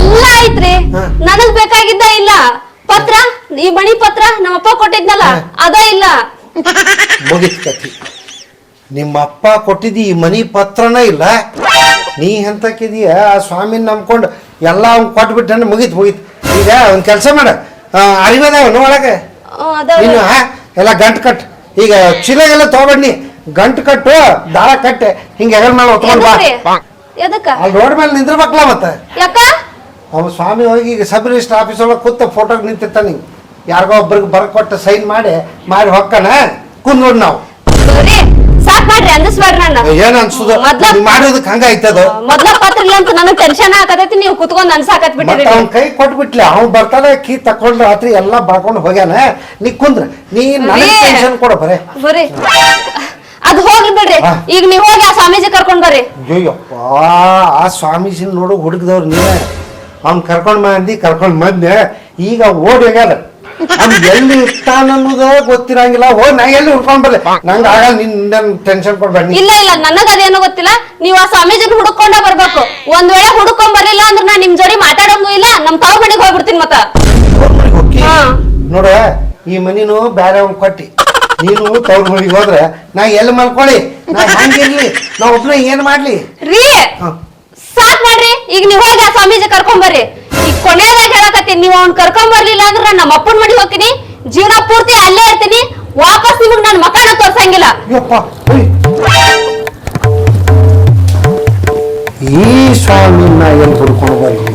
ಎಲ್ಲ ಐತ್ರಿ ನನಗ್ ಬೇಕಾಗಿದ್ದ ಇಲ್ಲ. ಪತ್ರ ಈ ಮಣಿ ಪತ್ರ ನಮ್ಮಪ್ಪ ಕೊಟ್ಟಿದ್ನಲ್ಲ ಅದ ಇಲ್ಲ. ಮುಗಿತ್ ಕತಿ. ನಿಮ್ಮ ಅಪ್ಪ ಕೊಟ್ಟಿದ್ದಿ ಈ ಮನಿ ಪತ್ರನ ಇಲ್ಲ. ನೀ ಎಂತಕ್ಕಿದೀಯ ಆ ಸ್ವಾಮಿನ ನಂಬ್ಕೊಂಡು ಎಲ್ಲ ಅವ್ನ್ ಕೊಟ್ಬಿಟ್ಟೆ. ಮುಗೀತ್ ಈಗ ಒಂದ್ ಕೆಲಸ ಮಾಡ ಅರಿವದಾವ ಒಳಗೆ ನೀನು ಎಲ್ಲ ಗಂಟು ಕಟ್. ಈಗ ಚಿಲಾಗೆಲ್ಲ ತಗೊಬಡ್ನಿ ಗಂಟು ಕಟ್ಟು ದಾರ ಕಟ್ಟೆ ಹಿಂಗ ಹೆಗಲ್ ಮೇಲೆ ಹೊತ್ಕೊಂಡ್ ಬಾ. ಅಲ್ಲಿ ರೋಡ್ ಮೇಲೆ ನಿಂದಿರ್ಬೇಕಲ್ಲ ಮತ್ತೆ. ಅವ ಸ್ವಾಮಿ ಹೋಗಿ ಈಗ ಸಬ್ ರಿಜಿಸ್ಟರ್ ಆಫೀಸ್ ಒಳಗೆ ಕೂತ ಫೋಟೋಗೆ ನಿಂತಿರ್ತಾನೆ. ಯಾರಿಗೋ ಒಬ್ರಿಗೆ ಬರ್ಕೊಟ್ಟು ಸೈನ್ ಮಾಡಿ ಹೊಕ್ಕನ ಕುಂದ್ ನೋಡಿ ನಾವು ಸಾಕ್ ಮಾಡ್ರಿ ಅಂದಿಸ್ಬೇಡ್ರಿ ನನ್ನ ಏನ್ ಅನ್ಸುದ ಮೊದ್ಲ ಮಾಡೋದಕ್ಕೆ ಹಂಗ ಐತದ ಮೊದ್ಲ ಪತ್ರ ಇಲ್ಲ ಅಂತ ನನಗ್ ಟೆನ್ಷನ್ ಆಗತೈತಿ ನೀವು ಕುತ್ಕೊಂಡ್ ಅನ್ಸಾಕತ್ ಬಿಟ್ಟಿರಿ ಅವ್ನ ಕೈ ಕೊಟ್ಬಿಟ್ಲಿ ಅವ್ನ್ ಬರ್ತಾನೆ ಕೀ ತಕೊಂಡ್ ರಾತ್ರಿ ಎಲ್ಲಾ ಬಾಕೊಂಡ್ ಹೋಗ್ಯಾನ ನೀ ಕುಂದ್ರ ನೀ ನನಗೆ ಟೆನ್ಷನ್ ಕೊಡ ಬರೇ ಅದ್ ಹೋಗ್ಲಿ ಬಿಡ್ರಿ ಈಗ ನೀವ್ ಹೋಗಿ ಆ ಸ್ವಾಮೀಜಿ ಕರ್ಕೊಂಡ್ ಬರ್ರಿ ಅಯ್ಯಪ್ಪ ಆ ಸ್ವಾಮೀಜಿನ ನೋಡು ಹುಡುಗದವ್ರು ನೀವೇ ಅವ್ನ್ ಕರ್ಕೊಂಡ್ ಮಂದಿ ಕರ್ಕೊಂಡ್ ಬಂದೆ ಈಗ ಓಡಿ ಹೋಗ್ಯಾರ ಅವ್ನ್ ಎಲ್ಲಿ ಇರ್ತಾನ ಅನ್ನೋದ ಗೊತ್ತಿರಂಗಿಲ್ಲ ಹೋಗ್ ನಾ ಎಲ್ಲಿ ಹುಡ್ಕೊಂಡ್ ಬರ್ಲಿ ನಂಗ ಆಗಲ್ಲ ನಿನ್ ಟೆನ್ಷನ್ ಕೊಡ್ಬೇಡ ಇಲ್ಲ ಇಲ್ಲ ನನಗ ಅದೇನೋ ಗೊತ್ತಿಲ್ಲ ನೀವ್ ಆ ಸ್ವಾಮೀಜಿನ ಹುಡುಕೊಂಡ ಬರ್ಬೇಕು ಒಂದ್ ವೇಳೆ ಹುಡುಕೊಂಡ್ ಬರ್ಲಿಲ್ಲ ಅಂದ್ರ ನಾ ನಿಮ್ ಜೋಡಿ ಮಾತಾಡೋಂಗೂ ಇಲ್ಲ ನಮ್ ತಾವ್ ಮನೆಗ್ ಹೋಗ್ಬಿಡ್ತೀನಿ ಮತ್ತ ನೋಡ ಈ ಮನಿನು ಬ್ಯಾರೆ ಅವ್ನ್ ಕೊಟ್ಟಿ ನೀನು ತವ್ರ ಮನಿಗೆ ಹೋದ್ರೆ ನಾ ಎಲ್ಲಿ ಮಲ್ಕೊಳ್ಳಿ ನಾ ಹಂಗಿರ್ಲಿ ನಾ ಒಬ್ನ ಏನ್ ಮಾಡ್ಲಿ ರೀ ಸಾಕ್ ಮಾಡ್ರಿ ಈಗ ನೀವ್ ಹೋಗಿ ಆ ಸ್ವಾಮೀಜಿ ಕರ್ಕೊಂಡ್ ಬರ್ರಿ ಈಗ ಕೊನೆಯದಾಗ ಹೇಳಕತ್ತೀನಿ ನೀವ್ ಅವ್ನ್ ಕರ್ಕೊಂಡ್ ಬರ್ಲಿಲ್ಲ ಅಂದ್ರ ನಮ್ಮ ಅಪ್ಪನ ಮನೆಗೆ ಹೋಗ್ತೀನಿ ಜೀವನ ಪೂರ್ತಿ ಅಲ್ಲೇ ಇರ್ತೀನಿ ವಾಪಸ್ ನಿಮಗ್ ನನ್ ಮಕ್ಕಳ ತೋರ್ಸಂಗಿಲ್ಲ ಈ ಸ್ವಾಮಿನ ಎಲ್ಲಿ ಹುಡ್ಕೊಂಡು ಬರ್ಲಿ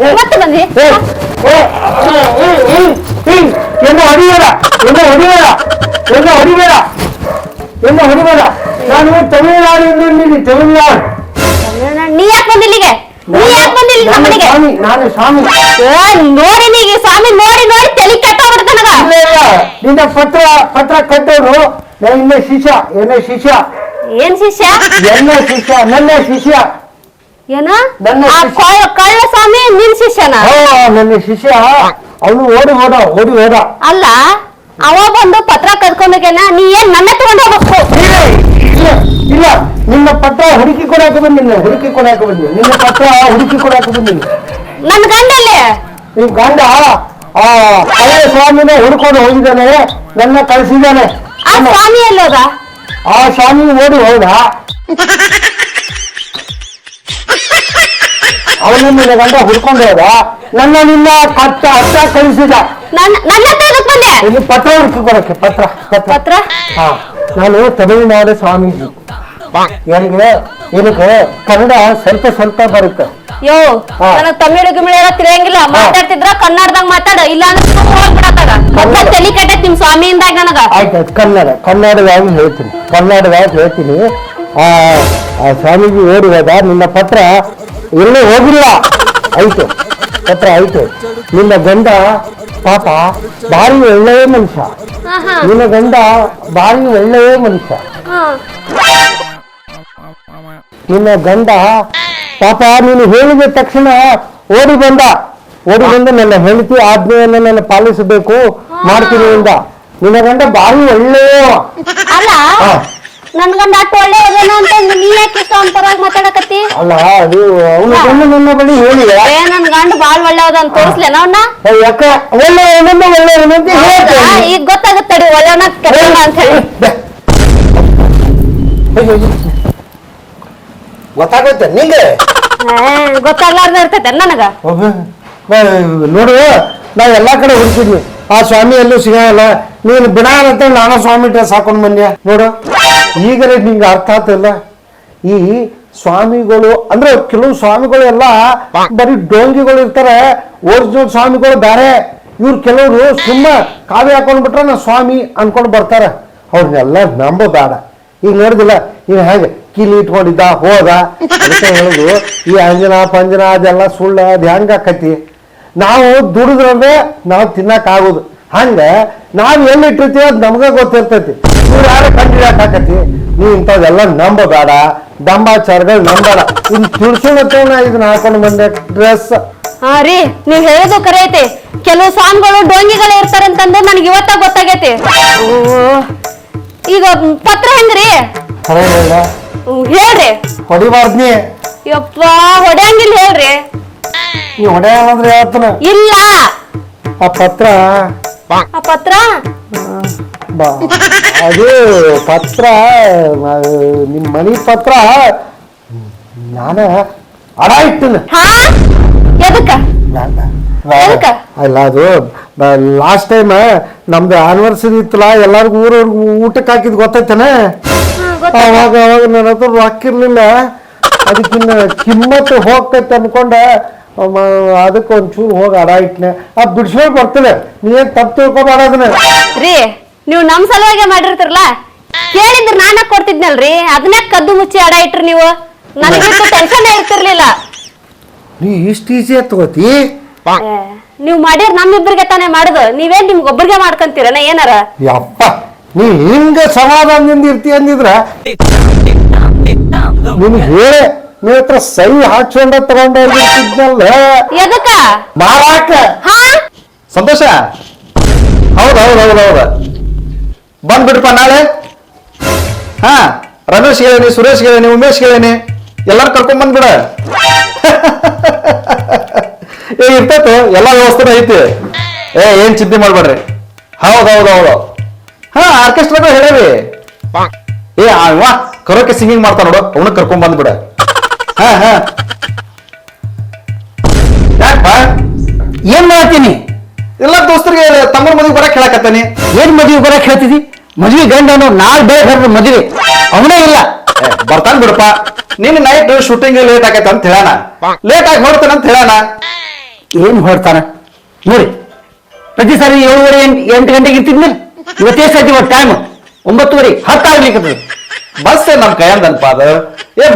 ಮತ್ತೆ ಬಂದ್ರಿ என்ன ಹೊಡಿಬೇಡ ನಾನು ತಮಿಳುನಾಡು ತಮಿಳುನಾಡು ನೀ ಯಾಕೆ ಬಂದಿಲ್ಲಿಗೆ ನಾನು ಸ್ವಾಮಿ ನೋಡಿ ನೀಗ ಸ್ವಾಮಿ ನೋಡಿ ನೋಡಿ ತಲೆ ಕಟ್ಟಾಗ್ಬಿಡ್ತ ನನಗ ನಿನ್ನ ಪತ್ರ ಕಟ್ಟೋರು ನನ್ನ ಶಿಷ್ಯ ಏನ್ ಶಿಷ್ಯ ನನ್ನ ಶಿಷ್ಯ ಏನ ಕಳ್ಳ ಸ್ವಾಮಿ ನಿನ್ ಶಿಷ್ಯನ ನನ್ನ ಶಿಷ್ಯ ಅವನು ಓಡಿ ಹೋದ ಅಲ್ಲ ಅವ ಬಂದು ಪತ್ರ ಕದ್ಕೊಂಡೋಗ್ಯಾನ ನೀ ಏನ್ ನನ್ನ ತಗೊಂಡ್ ಹೋಗ್ಬೇಕು ಇಲ್ಲ ನಿನ್ನ ಪತ್ರ ಹುಡುಕಿ ಕೊಡಾಕ ಬಂದಿನಿ ನಿನ್ನ ಪತ್ರ ಹುಡುಕಿ ಕೊಡಾಕ ಬಂದಿನಿ ನನ್ ಗಂಡಲ್ಲೇ ನಿಮ್ ಗಂಡ ಆ ಹಳೆಯ ಸ್ವಾಮಿನ ಹುಡ್ಕೊಂಡು ಹೋಗಿದ್ದಾನೆ ನನ್ನ ಕಳಿಸಿದ್ದಾನೆ ಆ ಸ್ವಾಮಿ ಎಲ್ಲೋದ ಆ ಸ್ವಾಮಿ ಓಡಿ ಹೋದ ಅವನನ್ನು ನಿನ್ನ ಗಂಡ ಹುಡ್ಕೊಂಡು ಹೋದ ನಿನ್ನ ಅತ್ತ ಕಳಿಸಿದ ನನ್ನ ಬಂದೆ ಇಲ್ಲಿ ಪತ್ರ ಹುಡುಕಿ ಕೊಡಕ್ಕೆ ಪತ್ರ ಹಾ ನಾನು ತಮಿಳುನಾಡು ಸ್ವಾಮೀಜಿ ಏನಕ್ಕೆ ಕನ್ನಡ ಸ್ವಲ್ಪ ಬರುತ್ತೆ ಯೋ ನನಗ್ ತಮಿಳು ಗಿಮಿಳು ಎಲ್ಲ ತಿಳಿಯಂಗಿಲ್ಲ ಮಾತಾಡ್ತಿದ್ರ ಕನ್ನಡದಾಗ ಮಾತಾಡ ಇಲ್ಲ ಅಂದ್ರೆ ತಲೆ ಕಟ್ಟೈತಿ ನಿಮ್ ಸ್ವಾಮಿಯಿಂದಾಗ ನನಗ ಆಯ್ತಾಯ್ತು ಕನ್ನಡದಾಗ ಹೇಳ್ತೀನಿ ಆ ಸ್ವಾಮೀಜಿ ಓಡಿ ಹೋದ ನಿನ್ನ ಪತ್ರ ಎಲ್ಲೂ ಹೋಗಿಲ್ಲ ಪತ್ರ ಆಯ್ತು ನಿನ್ನ ಗಂಡ ಪಾಪ ಭಾರಿ ಒಳ್ಳೆಯ ಮನುಷ್ಯ ನಿನ್ನ ಗಂಡ ಪಾಪ ನೀನು ಹೇಳಿದ ತಕ್ಷಣ ಓಡಿ ಬಂದ ನನ್ನ ಹೆಂಡತಿ ಆಜ್ಞೆಯನ್ನು ನಾನು ಪಾಲಿಸಬೇಕು ಮಾಡ್ತೀನಿ ಅಂದ ನಿನ್ನ ಗಂಡ ಭಾರಿ ಒಳ್ಳೆಯ ಅಲ್ಲ ನನ್ ಗಂಡ ಅಷ್ಟು ಒಳ್ಳೆ ಅಂತ ನೀ ಯಾಕೆ ಇಷ್ಟ ಅಂತರಾಗಿ ಮಾತಾಡಕತ್ತಿ ಅಲ್ಲ ಅದು ಅವನ ಗಂಡ ನನ್ನ ಬಳಿ ಹೇಳಿ ನನ್ ಗಂಡ ಬಾಳ್ ಒಳ್ಳೆಯದ ಅಂತ ತೋರಿಸ್ಲೇನ ಅವನ್ನ ಯಾಕ ಒಳ್ಳೆಯವನಂತ ಈಗ ಗೊತ್ತಾಗುತ್ತಡಿ ಒಳ್ಳೆಯವನ ಕೆಟ್ಟವನ ಅಂತ ಹೇಳಿ ಗೊತ್ತಾಗುತ್ತೆ ನಿಂಗೆ ಗೊತ್ತಾಗ್ಲಾರ್ದ ಇರ್ತೈತೆ ನನಗ ನೋಡು ನಾ ಎಲ್ಲಾ ಕಡೆ ಹುಡುಕಿದ್ವಿ ಆ ಸ್ವಾಮಿ ಎಲ್ಲೂ ಸಿಗಲ್ಲ ನೀನು ಬಿಡ ಅಂತ ನಾನು ಸ್ವಾಮಿ ಡ್ರೆಸ್ ಹಾಕೊಂಡ್ ಬಂದ್ಯ ನೋಡು ಈಗಲೇ ನಿಂಗೆ ಅರ್ಥ ಆಗ್ತಿಲ್ಲ ಈ ಸ್ವಾಮಿಗಳು ಅಂದ್ರೆ ಕೆಲವು ಸ್ವಾಮಿಗಳು ಎಲ್ಲ ಬರೀ ಡೋಂಗಿಗಳು ಇರ್ತಾರೆ ಒರಿಜಿನಲ್ ಸ್ವಾಮಿಗಳು ಬೇರೆ ಇವ್ರು ಕೆಲವರು ಸುಮ್ಮ ಕಾವಿ ಹಾಕೊಂಡ್ಬಿಟ್ರೆ ನಾ ಸ್ವಾಮಿ ಅನ್ಕೊಂಡು ಬರ್ತಾರ ಅವ್ರನ್ನೆಲ್ಲ ನಂಬಬೇಡ ಈಗ ನೋಡಿದಿಲ್ಲ ಈಗ ಹೇಗೆ ಕಿಲಿ ಇಟ್ಕೊಂಡಿದ್ದ ಹೋದ ಅದಕ್ಕೆ ಹೇಳುದು ಈ ಅಂಜನ ಪಂಜನ ಅದೆಲ್ಲ ಸುಳ್ಳು ಅದು ಹೆಂಗ ಆಕತಿ ನಾವು ದುಡಿದ್ರಂದ್ರೆ ನಾವು ತಿನ್ನಕ್ ಆಗುದು ಹಂಗ ನಾವ್ ಎಲ್ಲಿ ಇಟ್ಟಿರ್ತೀವಿ ಅದ್ ನಮ್ಗ ಗೊತ್ತಿರ್ತೈತಿ ಇವ್ರು ಯಾರು ಕಂಡಿಡಾಕತಿ ನೀವ್ ಇಂಥವೆಲ್ಲ ನಂಬಬೇಡ ದಂಬಾಚಾರಗಳು ನಂಬೇಡ ಇನ್ ತಿಳ್ಸೋಣ ಇದನ್ನ ಹಾಕೊಂಡು ಬಂದೆ ಡ್ರೆಸ್ ಹಾ ರೀ ನೀವ್ ಹೇಳೋದು ಕರೆ ಐತಿ ಕೆಲವು ಸ್ವಾಮಿಗಳು ಡೋಂಗಿಗಳು ಇರ್ತಾರಂತಂದು ನನಗೆ ಇವತ್ತ ಗೊತ್ತಾಗೈತಿ ಈಗ ಪತ್ರ ಹೆಂಗ್ರಿ ಹೇಳ್ರಿ ಹೊಡಿಬಾರ್ದ್ನಿ ಯಪ್ಪ ಹೊಡ್ಯಾಂಗಿಲ್ಲ ಹೇಳ್ರಿ ನೀವ್ ಹೊಡೆಯಂದ್ರೆ ಹೇಳ್ತಾನ ಇಲ್ಲ ಆ ಪತ್ರ ಅದು ಪತ್ರ ನಿಮ್ ಮನಿ ಪತ್ರ ನಾನ ಅಡ ಇಟ್ಟಿನ ಅಲ್ಲ ಅದು ಲಾಸ್ಟ್ ಟೈಮ್ ನಮ್ದು ಆನಿವರ್ಸರಿ ಇತ್ತಲ್ಲ ಎಲ್ಲಾರ್ಗು ಊಟಕ್ಕೆ ಹಾಕಿದ್ ಗೊತ್ತೈತೇನ ಗೊತ್ತ ಅವಾಗ ನನ್ನ ಹತ್ರ ರೊಕ್ಕ ಇರ್ಲಿಲ್ಲ, ಅದಕ್ಕಿನ್ನ ಕಿಮ್ಮತ್ತು ಹೋಗ್ತೈತೆ ಅನ್ಕೊಂಡ ಅದಕ್ಕೆ ಒಂಚೂರು ಹೋಗಿ ಅಡ ಇಟ್ನೆ. ಆ ಬಿಡ್ಸ್ಕೊಂಡ್ ಬರ್ತದೆ, ನೀವೇನ್ ತಪ್ಪು ತಿಳ್ಕೊಬೇಡ ಅದನ್ನ. ರೀ ನೀವು ನಮ್ ಸಲುವಾಗಿ ಮಾಡಿರ್ತಿರಲ್ಲ, ಕೇಳಿದ್ರ ನಾನ ಕೊಡ್ತಿದ್ನಲ್ರಿ, ಅದನ್ನೇ ಕದ್ದು ಮುಚ್ಚಿ ಅಡ ಇಟ್ರಿ ನೀವು. ನನಗೆ ಟೆನ್ಷನ್ ಇರ್ತಿರ್ಲಿಲ್ಲ. ನೀ ಇಷ್ಟು ಈಸಿ ತಗೋತಿ? ನೀವ್ ಮಾಡಿರ್ ನಮ್ಮಿಬ್ರಿಗೆ ತಾನೇ ಮಾಡುದು, ನೀವೇನ್ ನಿಮ್ಗೊಬ್ಬರಿಗೆ ಮಾಡ್ಕೊಂತೀರನ ಏನಾರ? ಯಪ್ಪ, ನೀ ಹಿಂಗ ಸಮಾಧಾನದಿಂದ ಇರ್ತಿ ಅಂದಿದ್ರ ನಿನ್ಗೆ ಹೇಳಿ ನೀವ್ ಹತ್ರ ಸೈ ಹಾಕ್ಸ್ಕೊಂಡ ತಗೊಂಡಿದ್ನಲ್ಲ ಎದಕ್ಕ ಮಾರಾಕ. ಹಾ ಸಂತೋಷ, ಹೌದು ಬಂದ್ಬಿಡಪ್ಪ ನಾಳೆ. ಹಾ, ರಮೇಶ್ ಹೇಳೇನಿ, ಸುರೇಶ್ ಹೇಳೇನಿ, ಉಮೇಶ್ ಹೇಳೇನಿ, ಎಲ್ಲಾರು ಕರ್ಕೊಂಡ್ ಬಂದ್ಬಿಡ. ಇರ್ತೈತೆ, ಎಲ್ಲಾ ವ್ಯವಸ್ಥೆ ಐತಿ. ಏನ್ ಚಿಂತೆ ಮಾಡ್ಬೇಡ್ರಿ. ಹೌದು ಹಾ, ಆರ್ಕೆಸ್ಟ್ರಾಗಳು ಹೇಳೇವಿ. ಅವ ಕರೋಕೆ ಸಿಂಗಿಂಗ್ ಮಾಡ್ತಾ ನೋಡು, ಅವನು ಕರ್ಕೊಂಡ್ ಬಂದ್ಬಿಡ. ಹಾ ಯಾಕಪ್ಪ ಏನ್ ಮಾಡ್ತೀನಿ? ಎಲ್ಲ ದೋಸ್ತರಿಗೆ ತಮ್ಮ ಮದುವೆ ಬರಕ್ ಹೇಳಕತ್ತಾನಿ. ಏನ್ ಮದುವೆ ಬರಕ್ ಹೇಳ್ತಿದಿ? ಮದುವೆ ಗಂಡನು ನಾಳೆ ಬೆಳಗ್ಗೆ ಮದುವೆ, ಅವನೇ ಇಲ್ಲ. ಬರ್ತಾನ ಬಿಡಪ್ಪ. ನಿನ್ನ ನೈಟ್ ಶೂಟಿಂಗ್ ಲೇಟ್ ಆಗೈತೆ ಅಂತ ಹೇಳೋಣ, ಲೇಟ್ ಆಗಿ ಹೊಡ್ತಾನ ಅಂತ ಹೇಳೋಣ. ಏನ್ ಹೊಡ್ತಾನ ನೋಡಿ, ಪ್ರತಿ ಸಾರಿ 7:30 8 ಗಂಟೆಗೆ ಇರ್ತಿದ್ಮೇಲೆ ಇವತ್ತೇ ಸತಿ ಟೈಮ್ 9:30 10 ಆಗ್ಲಿಕ್ಕೆ. ಬಸ್ ನಮ್ ಕೈಯಂದನ್ಪ ಅದು.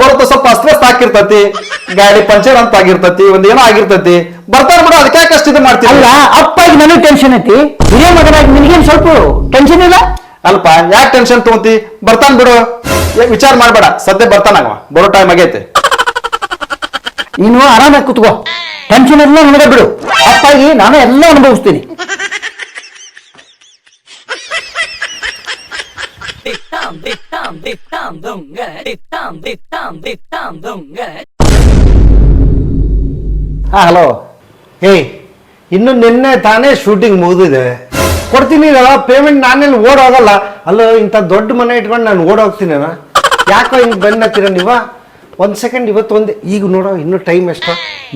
ಬರುತ್ತ ಸ್ವಲ್ಪ ಅಸ್ತ್ರಸ್ತ ಹಾಕಿರ್ತತಿ, ಗಾಡಿ ಪಂಚರ್ ಅಂತ ಆಗಿರ್ತತಿ, ಒಂದೇನೋ ಆಗಿರ್ತತಿ. ಬರ್ತಾರ ಬಿಡು, ಅದಕ್ಕೆ ಯಾಕೆ ಅಷ್ಟು ಇದು ಮಾಡ್ತೀವಿ? ಅಲ್ಲ, ಅಪ್ಪಾಗಿ ನನಗೆ ಟೆನ್ಷನ್ ಐತಿ, ಹಿರಿಯ ಮಗನಾಗಿ ನಿನಗೇನ್ ಸ್ವಲ್ಪ ಟೆನ್ಷನ್ ಇಲ್ಲ? ಅಲ್ಪ ಯಾಕೆ ಟೆನ್ಷನ್ ತಗೊಂತಿ? ಬರ್ತಾನ ಬಿಡು, ವಿಚಾರ ಮಾಡ್ಬೇಡ. ಸದ್ಯ ಬರ್ತಾನ, ಬರೋ ಟೈಮ್ ಆಗೈತೆ. ನೀನು ಆರಾಮಾಗಿ ಕುತ್ಕೋ, ಟೆನ್ಷನ್ ಎಲ್ಲ ನನಗೆ ಬಿಡು. ಅಪ್ಪಾಗಿ ನಾನು ಎಲ್ಲ ಅನುಭವಿಸ್ತೀನಿ. ಹಾ, ಹಲೋ. ಇನ್ನು ನಿನ್ನೆ ತಾನೇ ಶೂಟಿಂಗ್ ಮುಗಿದಿದೆ, ಕೊಡ್ತೀನಿ ಪೇಮೆಂಟ್. ನಾನೆಲ್ಲಿ ಓಡೋಗಲ್ಲ. ಅಲ್ಲೋ, ಇಂಥ ದೊಡ್ಡ ಮನೆ ಇಟ್ಕೊಂಡು ನಾನು ಓಡೋಗ್ತೀನೇನ? ಯಾಕೋ ಹಿಂಗೆ ಬೆನ್ನತ್ತೀರ ನೀವು? ಒಂದು ಸೆಕೆಂಡ್, ಇವತ್ತು ಈಗ ನೋಡೋ, ಇನ್ನೂ ಟೈಮ್ ಎಷ್ಟು?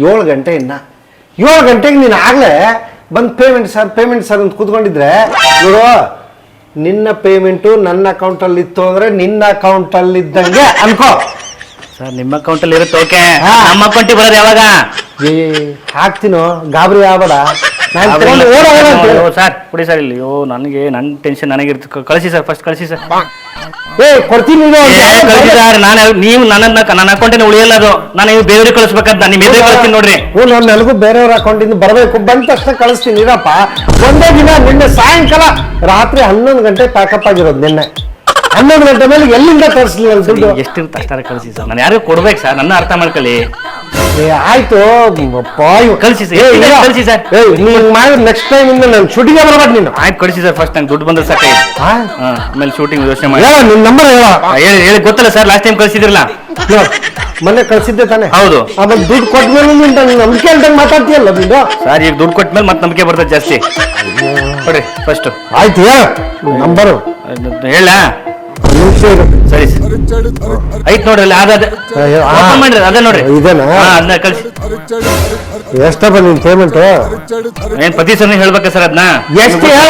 7 ಗಂಟೆ. 7 ಗಂಟೆಗೆ ನೀನು ಆಗಲೇ ಬಂದು ಪೇಮೆಂಟ್ ಸರ್ ಅಂತ ಕೂತ್ಕೊಂಡಿದ್ರೆ ನೋಡು, ನಿನ್ನ ಪೇಮೆಂಟು ನನ್ನ ಅಕೌಂಟಲ್ಲಿ ಇತ್ತು ಅಂದ್ರೆ ನಿನ್ನ ಅಕೌಂಟಲ್ಲಿ ಇದ್ದಂಗೆ ಅನ್ಕೋ. ಸರ್, ನಿಮ್ಮ ಅಕೌಂಟಲ್ಲಿ ಇರುತ್ತೆ, ಓಕೆ. ನಮ್ಮ ಅಕೌಂಟಿಗೆ ಬರೋದು ಯಾವಾಗ? ಹಾಕ್ತೀನೋ, ಗಾಬರಿ ಆಗ್ಬೇಡ. ಸರ್ ಕೊಡಿ ಸರ್ ಇಲ್ಲಿ. ನನಗೆ ನನ್ನ ಟೆನ್ಷನ್ ನನಗಿರ್ತು. ಕಳಿಸಿ ಸರ್, ಫಸ್ಟ್ ಕಳಿಸಿ ಸರ್. ಕೊಡ್ತೀನಿ. ಕಳಿಸಿ ಸರ್. ನೀವು ನನ್ನ ಅಕೌಂಟಿನ ಉಳಿಯಲ್ಲ ಅದು. ನಾನು ನೀವು ಬೇರೆಯವ್ರಿಗೆ ಕಳಿಸ್ಬೇಕಂತ ನಿಮ್ಮ ಎದುರು ಕಳಿಸ್ತೀನಿ ನೋಡ್ರಿ. ನನಗೂ ಬೇರೆಯವ್ರ ಅಕೌಂಟಿಂದ ಬರಬೇಕು, ಬಂದ ತಕ್ಷಣ ಕಳಿಸ್ತೀನಿ ಇರಪ್ಪ. ಒಂದೇ ದಿನ, ನಿನ್ನೆ ಸಾಯಂಕಾಲ ರಾತ್ರಿ 11 ಗಂಟೆ ಪ್ಯಾಕಪ್ ಆಗಿರೋದು. ನಿನ್ನೆ 11 ಗಂಟೆ ಮೇಲೆ ಎಲ್ಲಿಂದ ತರಿಸ್ಲಿ ದುಡ್ಡು? ಎಷ್ಟಿರುತ್ತೆ ಅಷ್ಟಾರ ಕಳಿಸಿ ಸರ್. ನಾನು ಯಾರಿಗೂ ಕೊಡ್ಬೇಕು ಸರ್, ನನ್ನ ಅರ್ಥ ಮಾಡ್ಕೊಳ್ಳಿ. ಆಯ್ತು, ಕಳಿಸಿ ಸರ್, ಕಳಿಸಿ ಸರ್. ನೆಕ್ಸ್ಟ್ ಟೈಮ್ ಇಂದ ನಾನು ಶೂಟಿಂಗ್ ಬರ್ಬೇಕು. ನೀನು ಆಯ್ತು, ಕಳಿಸಿ ಸರ್. ಫಸ್ಟ್ ನಂಗೆ ದುಡ್ಡು ಬಂದ್ರೆ ಸಾಕು. ಆಮೇಲೆ ಶೂಟಿಂಗ್ ಯೋಚನೆ ಮಾಡಿ. ನಿನ್ ನಂಬರ್ ಹೇಳಿ ಗೊತ್ತಲ್ಲ ಸರ್, ಲಾಸ್ಟ್ ಟೈಮ್ ಕಳಿಸಿದ್ರಲ್ಲ, ಮೊನ್ನೆ ಕಳ್ಸಿದ್ದೆ ತಾನೆ? ಹೌದು. ಆಮೇಲೆ ದುಡ್ಡು ಕೊಟ್ಟ ಮೇಲೆ ನಂಬಿಕೆ ಅಂತ ಮಾತಾಡ್ತೀಯಲ್ಲ ದುಡ್ಡು. ಸರ್, ಈಗ ದುಡ್ಡು ಕೊಟ್ಟ ಮೇಲೆ ಮತ್ತೆ ನಂಬಿಕೆ ಬರ್ತದೆ ಜಾಸ್ತಿ. ಕೊಡ್ರಿ ಫಸ್ಟ್. ಆಯ್ತು, ನಂಬರು ಹೇಳ. ಸರಿ ಸರ್, ಐತ್ ನೋಡ್ರಿ ಓಪನ್ ಮಾಡ್ರಿ, ಅದೇ ನೋಡ್ರಿ. ಇದೇನಾ? ಅದನ್ನ ಕಳಿಸಿ. ಎಷ್ಟಪ್ಪ ನಿನ್ ಪೇಮೆಂಟ್? ಏನ್ ಪ್ರತಿ ಸಲ ಹೇಳ್ಬೇಕಾ ಸರ್ ಅದನ್ನ? ಎಷ್ಟು ಹೇಳ?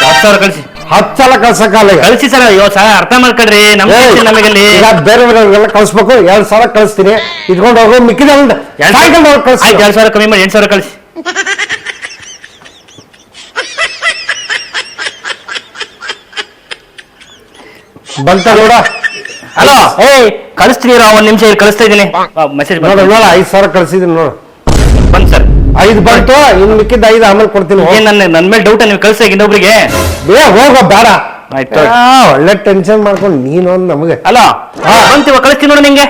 10,000 ಕಳಿಸಿ. 10 ಸಲ ಕಳ್ಸಕ್ಕಾಗಲ್ಲ. ಕಳಿಸಿ ಸರ್. ಅಯ್ಯೋ ಸರ್, ಅರ್ಥ ಮಾಡ್ಕೊಳ್ರಿ. ನಮಗಲ್ಲಿ ಬೇರೆಯವ್ರಿಗೆಲ್ಲ ಕಳ್ಸ್ಬೇಕು. 2 ಸಾವಿರ ಕಳಿಸ್ತೀನಿ, ಇಟ್ಕೊಂಡು ಹೋಗೋ. ಮಿಕ್ಕಿದ 2 ಸಾವಿರ ಕಮ್ಮಿ ಮಾಡಿ 8 ಸಾವಿರ ಕಳಿಸಿ. ಬಂತ ನೋಡ. ಹಲೋ, ಕಳಿಸ್ತೀನಿ. 1 ನಿಮಿಷ ಕಳಿಸ್ತಾ ಇದ್ದೀನಿ. ಮೆಸೇಜ್ ನೋಡ, 5 ಸಾವಿರ ಕಳ್ಸಿದೀನಿ ನೋಡು. ಬಂದ್ ಸರ್. 5 ಬಂತು, ಇನ್ನು ಮಿಕ್ಕಿದ 5 ಆಮೇಲೆ ಕೊಡ್ತೀನಿ. ನನ್ನ ಮೇಲೆ ಡೌಟ್ ನೀವು ಕಳ್ಸಿ ಇನ್ನೊಬ್ರಿಗೆ. ಹೋಗೋ, ಬೇಡ. ಆಯ್ತು, ಒಳ್ಳೆ ಟೆನ್ಷನ್ ಮಾಡ್ಕೊಂಡು ನೀನು ನಮಗೆ. ಹಲೋ, ಬಂತೀವ, ಕಳಿಸ್ತೀನಿ ನೋಡು ನಿಂಗೆ.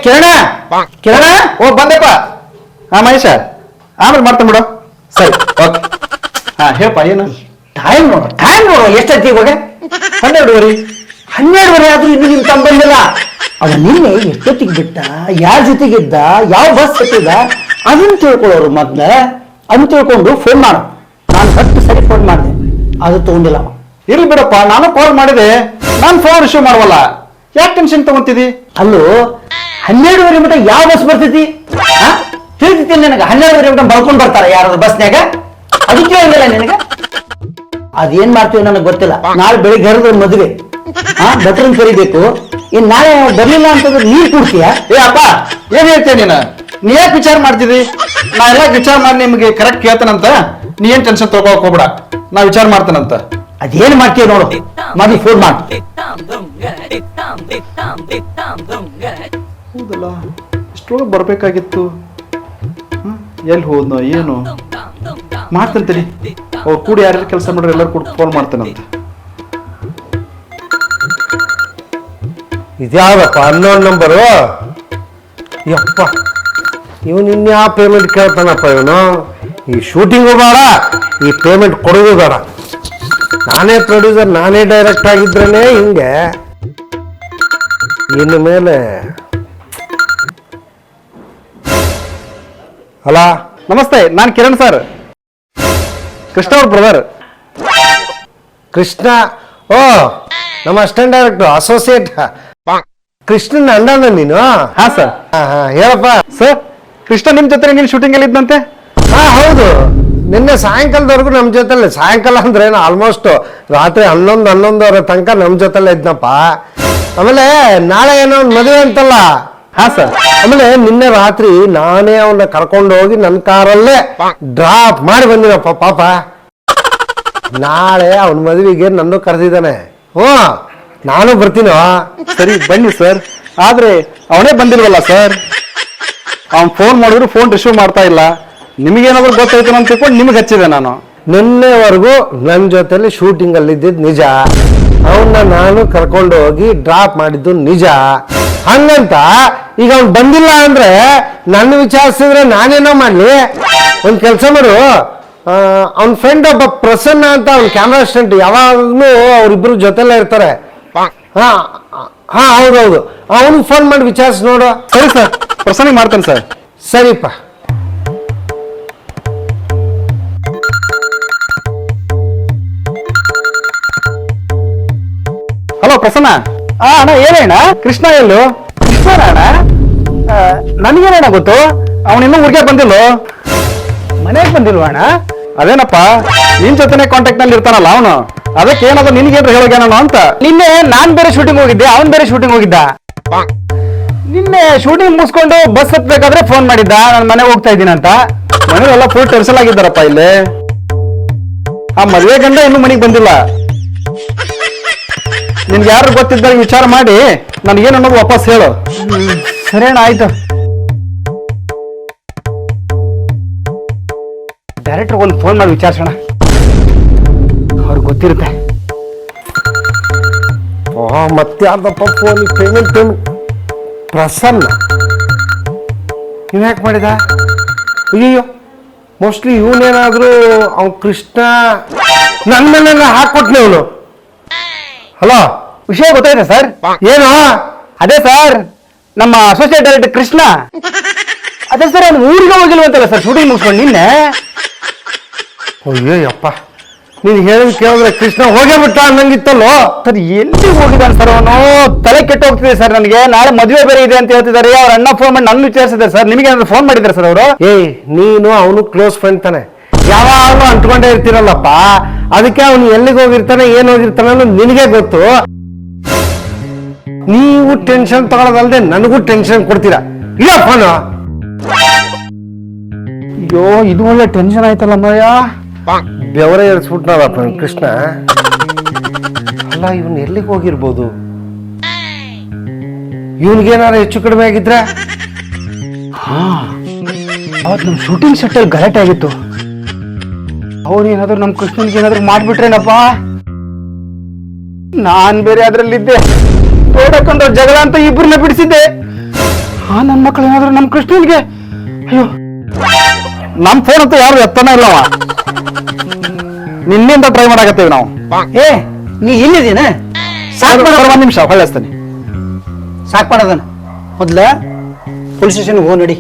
ಕಿರಣ, ಕಿರಣ, ಬಂದೆಪ್ಪ. ಹಾ ಮಹೇಶ, ಆಮೇಲೆ ಮಾಡ್ತಾನೆ ಬಿಡು. ಸರಿ, ಓಕೆ. ಹಾ ಹೇಳಪ್ಪ, ಏನು? ಟೈಮ್ ನೋಡು ಎಷ್ಟೈತಿ ಇವಾಗ? 12:30. 12:30 ಆದ್ರೂ ಇನ್ನು ನಿಮ್ ತಮ್ಮ ಬಂದಿಲ್ಲ. ಅವ ನಿನ್ನೆ ಎಷ್ಟೊತ್ತಿಗೆ ಬಿಟ್ಟ, ಯಾರ ಜೊತೆಗಿದ್ದ, ಯಾವ ಬಸ್ ಹತ್ತಿದ ಅದನ್ನ ತಿಳ್ಕೊಳ್ಳೋರು ಮೊದ್ಲ. ಅದನ್ನ ತಿಳ್ಕೊಂಡು ಫೋನ್ ಮಾಡು. ನಾನು 10 ಸರಿ ಫೋನ್ ಮಾಡಿದೆ, ಅದು ತಗೊಂಡಿಲ್ಲ. ಇರ್ಲಿ ಬಿಡಪ್ಪ, ನಾನು ಕಾಲ್ ಮಾಡಿದೆ, ನಾನು ಫೋನ್ ರಿಸೀವ್ ಮಾಡವಲ್ಲ. ಯಾಕೆ ಟೆನ್ಷನ್ ತಗೊಂತಿದಿ? ಅಲ್ಲೂ 12:30 ಮಟ್ಟ ಯಾವ ಬಸ್ ಬರ್ತೈತಿ? ತಿಳಿತೈತಿ ನನಗೆ? 12:30 ಮಟ್ಟ ಬರ್ಕೊಂಡ್ ಬರ್ತಾರ ಯಾರಾದ್ರು ಬಸ್ನ್ಯಾಗ? ಅದಕ್ಕೆ ಹೇಳಿಲ್ಲ ನಿನಗ? ಅದೇನ್ ಮಾಡ್ತೀವಿ ನನಗೆ ಗೊತ್ತಿಲ್ಲ. ನಾಳೆ ಬೆಳಿಗ್ಗೆ ಹರಿದ್ರೆ ಮದುವೆ, ಭಟ್ರನ್ ಕರಿಬೇಕು. ಇನ್ ನಾಳೆ ಬರ್ಲಿಲ್ಲ ಅಂತಂದ್ರೆ ನೀರ್ ಕುಡ್ತೀಯ? ಏ ಅಪ್ಪ, ಏನ್ ಹೇಳ್ತೇನೆ ನೀ ಯಾಕೆ ವಿಚಾರ ಮಾಡ್ತಿದ್ದಿ? ನಾ ಎಲ್ಲ ವಿಚಾರ ಮಾಡಿ ನಿಮ್ಗೆ ಕರೆಕ್ಟ್ ಕೇಳ್ತಾನಂತ, ನೀ ಏನ್ ಟೆನ್ಷನ್ ತಗೋಕ್ ಹೋಗ್ಬೇಡ, ನಾ ವಿಚಾರ ಮಾಡ್ತಾನಂತ. ಅದೇನ್ ಮಾಡ್ತೀವಿ ನೋಡು, ಮೊದಲು ಫೋನ್ ಮಾಡಿ. ಹೌದಲ್ಲ, ಇಷ್ಟೊಳಗೆ ಬರ್ಬೇಕಾಗಿತ್ತು. ಎಲ್ಲಿ ಹೋದ್ನೋ ಏನು ಮಾಡ್ತಂತೀನಿ. ಅವ್ರು ಕೂಡಿ ಯಾರ್ಯಾರು ಕೆಲಸ ಮಾಡ್ರಿ ಎಲ್ಲರೂ ಕೂಡ ಫೋನ್ ಮಾಡ್ತಾನಂತ. ಇದ್ಯಾವಪ್ಪ ಅನ್ನೋನ್ ನಂಬರು? ಯಪ್ಪ, ಇವನು ಇನ್ಯಾ ಪೇಮೆಂಟ್ ಕೇಳ್ತಾನಪ್ಪ ಇವನು. ಈ ಶೂಟಿಂಗು ಬೇಡ, ಈ ಪೇಮೆಂಟ್ ಕೊಡೋದು ಬೇಡ. ನಾನೇ ಪ್ರೊಡ್ಯೂಸರ್, ನಾನೇ ಡೈರೆಕ್ಟ್ ಆಗಿದ್ರೇನೆ ಹಿಂಗೆ. ಇನ್ನು ಮೇಲೆ ಅಲ್ಲ. ನಮಸ್ತೆ, ನಾನು ಕಿರಣ್ ಸರ್, ಕೃಷ್ಣ ಅವ್ರ ಬ್ರದರ್. ಕೃಷ್ಣ? ಓ, ನಮ್ಮ ಅಸಿಸ್ಟೆಂಟ್ ಡೈರೆಕ್ಟರ್, ಅಸೋಸಿಯೇಟ್ ಕೃಷ್ಣನ್ ಅಂಡನ ನೀನು? ಹಾ ಸರ್. ಹೇಳಪ್ಪ. ಸರ್, ಕೃಷ್ಣ ನಿಮ್ ಜೊತೆ ನೀನು ಶೂಟಿಂಗ್ ಅಲ್ಲಿ ಇದ್ದಂತೆ? ಹಾ ಹೌದು, ನಿನ್ನೆ ಸಾಯಂಕಾಲದವರೆಗೂ ನಮ್ಮ ಜೊತೆಲೆ, ಸಾಯಂಕಾಲ ಅಂದ್ರೆ ಆಲ್ಮೋಸ್ಟ್ ರಾತ್ರಿ 11-11 ತನಕ ನಮ್ಮ ಜೊತೆಲೆ ಇದ್ನಪ್ಪ. ಆಮೇಲೆ ನಾಳೆ ಏನೋ ಒಂದು ಮದುವೆ ಅಂತಲ್ಲ? ಹಾ ಸರ್. ಆಮೇಲೆ ನಿನ್ನೆ ರಾತ್ರಿ ನಾನೇ ಅವನ್ನ ಕರ್ಕೊಂಡು ಹೋಗಿ ನನ್ನ ಕಾರಲ್ಲೇ ಡ್ರಾಪ್ ಮಾಡಿ ಬಂದಿನಪ್ಪ. ಪಾಪ ನಾಳೆ ಅವನ ಮದುವೆಗೆ ನನ್ನ ಕರೆದಿದ್ದಾನೆ. ನಾನು ಬರ್ತೀನೋ? ಸರಿ ಬನ್ನಿ ಸರ್. ಆದ್ರೆ ಅವನೇ ಬಂದಿಲ್ವಲ್ಲ ಸರ್? ಅವ್ನ್ ಫೋನ್ ಮಾಡಿದ್ರು ಫೋನ್ ರಿಸೀವ್ ಮಾಡ್ತಾ ಇಲ್ಲ. ನಿಮಗೇನಾದ್ರು ಗೊತ್ತಾಯ್ತು ಅಂತ ತಿಳ್ಕೊಂಡು ನಿಮ್ಗೆ ಹಚ್ಚಿದೆ ನಾನು. ನಿನ್ನೆವರೆಗೂ ನನ್ನ ಜೊತೆಲಿ ಶೂಟಿಂಗ್ ಅಲ್ಲಿ ಇದ್ದಿದ್ದು ನಿಜ, ಅವನ್ನ ನಾನು ಕರ್ಕೊಂಡು ಹೋಗಿ ಡ್ರಾಪ್ ಮಾಡಿದ್ದು ನಿಜ. ಹಂಗಂತ ಈಗ ಅವ್ನು ಬಂದಿಲ್ಲ ಅಂದ್ರೆ ನನ್ನ ವಿಚಾರಿಸಿದ್ರೆ ನಾನೇನೋ ಮಾಡ್ಲಿ? ಒಂದ್ ಕೆಲಸ ಮಾಡು, ಅವನ ಫ್ರೆಂಡ್ ಒಬ್ಬ ಪ್ರಸನ್ನ ಅಂತ, ಅವ್ನ ಕ್ಯಾಮ್ರಾ ಅಸಿಸ್ಟೆಂಟ್, ಯಾವಾಗ್ಲೂ ಅವ್ರಿಬ್ರು ಜೊತೆಲೇ ಇರ್ತಾರೆ. ಹಾ ಹಾ ಹೌದೌದು, ಅವನಿಗೆ ಫೋನ್ ಮಾಡಿ ವಿಚಾರಿಸಿ ನೋಡು. ಸರಿ ಸರ್, ಪ್ರಸನ್ನ ಮಾಡ್ತೇನೆ ಸರ್. ಸರಿಪ್ಪ. ಹಲೋ ಪ್ರಸನ್ನ. ಅಣ್ಣ ಏನಣ್ಣ? ಕೃಷ್ಣ ಎಲ್ಲು? ಕೃಷ್ಣ ಅಣ್ಣ ನನಗೇನಣ್ಣ ಗೊತ್ತು, ಅವನಿನ್ನೂ ಊರಿಗೆ ಬಂದಿಲ್ಲ. ಮನೆಗೆ ಬಂದಿಲ್ವ ಅಣ್ಣ? ಅದೇನಪ್ಪ, ನಿನ್ ಜೊತೆನೆ ಕಾಂಟ್ಯಾಕ್ಟ್ ನಲ್ಲಿ ಇರ್ತಾನಲ್ಲ ಅವನು, ಅದಕ್ಕೆ ಏನಾದ್ರು ನಿನ್ಗೇನ್ರ ಹೇಳೋಗೇನೋ ಅಂತ. ನಿನ್ನೆ ನಾನ್ ಬೇರೆ ಶೂಟಿಂಗ್ ಹೋಗಿದ್ದೆ, ಅವನ್ ಬೇರೆ ಶೂಟಿಂಗ್ ಹೋಗಿದ್ದ. ನಿನ್ನೆ ಶೂಟಿಂಗ್ ಮುಗಿಸ್ಕೊಂಡು ಬಸ್ ಹತ್ಬೇಕಾದ್ರೆ ಫೋನ್ ಮಾಡಿದ್ದ, ನಾನು ಮನೆಗೆ ಹೋಗ್ತಾ ಇದ್ದೀನಿ ಅಂತ. ಮನೆಯಲ್ಲ ಫುಲ್ ಟೆನ್ಷನ್ ಆಗಿದ್ದಾರಪ್ಪ ಇಲ್ಲಿ. ಆ ಮದುವೆ ಗಂಡ ಇನ್ನೂ ಮನೆಗೆ ಬಂದಿಲ್ಲ. ನಿನ್ಗೆ ಯಾರು ಗೊತ್ತಿದ್ದಾಗ ವಿಚಾರ ಮಾಡಿ ನನ್ಗೇನು ಅನ್ನೋದು ವಾಪಸ್ ಹೇಳು. ಸರಿ ಅಣ್ಣ, ಆಯ್ತು. ಡೈರೆಕ್ಟರ್ ಒಂದು ಫೋನ್ ಮಾಡಿ ವಿಚಾರಿಸೋಣ, ಅವ್ರಿಗೆ ಗೊತ್ತಿರುತ್ತೆ. ಮತ್ತೆ ಯಾರ್ದಪ್ಪ ಫೋನ್? ಪೇಮೆಂಟ್ ಪ್ರಸನ್ನ ಇವ್ಯಾಕೆ ಮಾಡಿದ? ಅಯ್ಯೋ, ಮೋಸ್ಟ್ಲಿ ಇವನೇನಾದ್ರೂ ಅವ್ನು ಕೃಷ್ಣ ನನ್ನ ಮೇಲೆ ಹಾಕೊಟ್ನೆ ಅವನು. ಹಲೋ, ವಿಷಯ ಗೊತ್ತಾಯ್ತಾ ಸರ್? ಏನು? ಅದೇ ಸರ್, ನಮ್ಮ ಅಸೋಸಿಯೇಟ್ ಡೈರೆಕ್ಟರ್ ಕೃಷ್ಣ. ಅದೇ ಸರ್, ಅವ್ನು ಊರಿಗೆ ಹೋಗಿಲ್ವಂತಲ್ಲ ಸರ್ ಶೂಟಿಂಗ್ ಮುಗಿಸ್ಕೊಂಡು ನಿನ್ನೆ. ಅಯ್ಯಪ್ಪ, ನೀನು ಹೇಳಿದ್ ಕೇಳಿದ್ರೆ ಕೃಷ್ಣ ಹೋಗೇ ಬಿಟ್ಟ ಅನ್ನಂಗಿತ್ತಲ್ಲೋ. ಸರ್ ಎಲ್ಲಿ ಹೋಗಿದ್ದಾನೆ ಸರ್ ಅವನು? ತಲೆ ಕೆಟ್ಟು ಹೋಗ್ತಿದೆ ಸರ್ ನನಗೆ. ನಾಳೆ ಮದುವೆ ಬೇರೆ ಇದೆ ಅಂತ ಹೇಳ್ತಿದ್ದಾರೆ. ಅವ್ರ ಅಣ್ಣ ಫೋನ್ ಮಾಡಿ ನನ್ನ ವಿಚಾರಿಸಿದ್ದಾರೆ ಸರ್. ನಿಮಗೆ ಏನಾದ್ರು ಫೋನ್ ಮಾಡಿದ್ದಾರೆ ಸರ್ ಅವರು? ನೀನು ಅವನು ಕ್ಲೋಸ್ ಫ್ರೆಂಡ್ ತಾನೆ, ಯಾವಾಗಲೂ ಅಂಟ್ಕೊಂಡೇ ಇರ್ತೀರಲ್ಲಪ್ಪ. ಅದಕ್ಕೆ ಅವನು ಎಲ್ಲಿಗೆ ಹೋಗಿರ್ತಾನೆ, ಏನ್ ಹೋಗಿರ್ತಾನೆ ಅನ್ನೋದು ನಿನಗೆ ಗೊತ್ತು. ನೀವು ಟೆನ್ಷನ್ ತಗೊಳ್ಳೋದಲ್ದೆ ನನಗೂ ಟೆನ್ಷನ್ ಕೊಡ್ತೀರಾ. ಇಲ್ಲ ಫೋನು. ಅಯ್ಯೋ, ಇದು ಒಳ್ಳೆ ಟೆನ್ಷನ್ ಆಯ್ತಲ್ಲ ಅಮ್ಮಯ್ಯ. ಬೆವರೇ ಏರಿಸ್ಬಿಟ್ನಲ್ಲಪ್ಪ ಕೃಷ್ಣ. ಅಲ್ಲ, ಇವನ್ ಎಲ್ಲಿಗೆ ಹೋಗಿರ್ಬೋದು? ಇವನ್ಗೇನಾರು ಹೆಚ್ಚು ಕಡಿಮೆ ಆಗಿದ್ರೆ? ಅವತ್ತು ನಮ್ಮ ಶೂಟಿಂಗ್ ಸೆಟ್ ಅಲ್ಲಿ ಗಲಾಟೆ ಆಗಿತ್ತು. ಅವ್ರೇನಾದ್ರು ನಮ್ಮ ಕೃಷ್ಣನ್ಗೆ ಏನಾದ್ರು ಮಾಡ್ಬಿಟ್ರೇನಪ್ಪ. ನಾನ್ ಬೇರೆ ಅದ್ರಲ್ಲಿದ್ದೆ, ತೋಡಕೊಂಡು ಜಗಳ ಅಂತ ಇಬ್ಬರನ್ನ ಬಿಡಿಸಿದ್ದೆ. ನನ್ನ ಮಕ್ಳು ಏನಾದ್ರು ನಮ್ಮ ಕೃಷ್ಣನ್ಗೆ, ಅಯ್ಯೋ, ನಮ್ ಫೋನ್ ಅಂತ ಯಾರು ಎತ್ತನ ಇಲ್ಲವ. ನಿನ್ನಿಂದ ಟ್ರೈ ಮಾಡಾಕತ್ತೀವಿ ನಾವು. ನೀ ಎಲ್ಲಿದ್ದೀನ? ಒಂದ್ ನಿಮಿಷ ಹೊಳ್ಳಿಸ್ತಾನೆ. ಸಾಕ್ ಮಾಡೋದನ್ನ ಮೊದ್ಲ ಪೊಲೀಸ್ ಸ್ಟೇಷನ್ಗೆ ಹೋಗಿ ನಡಿ.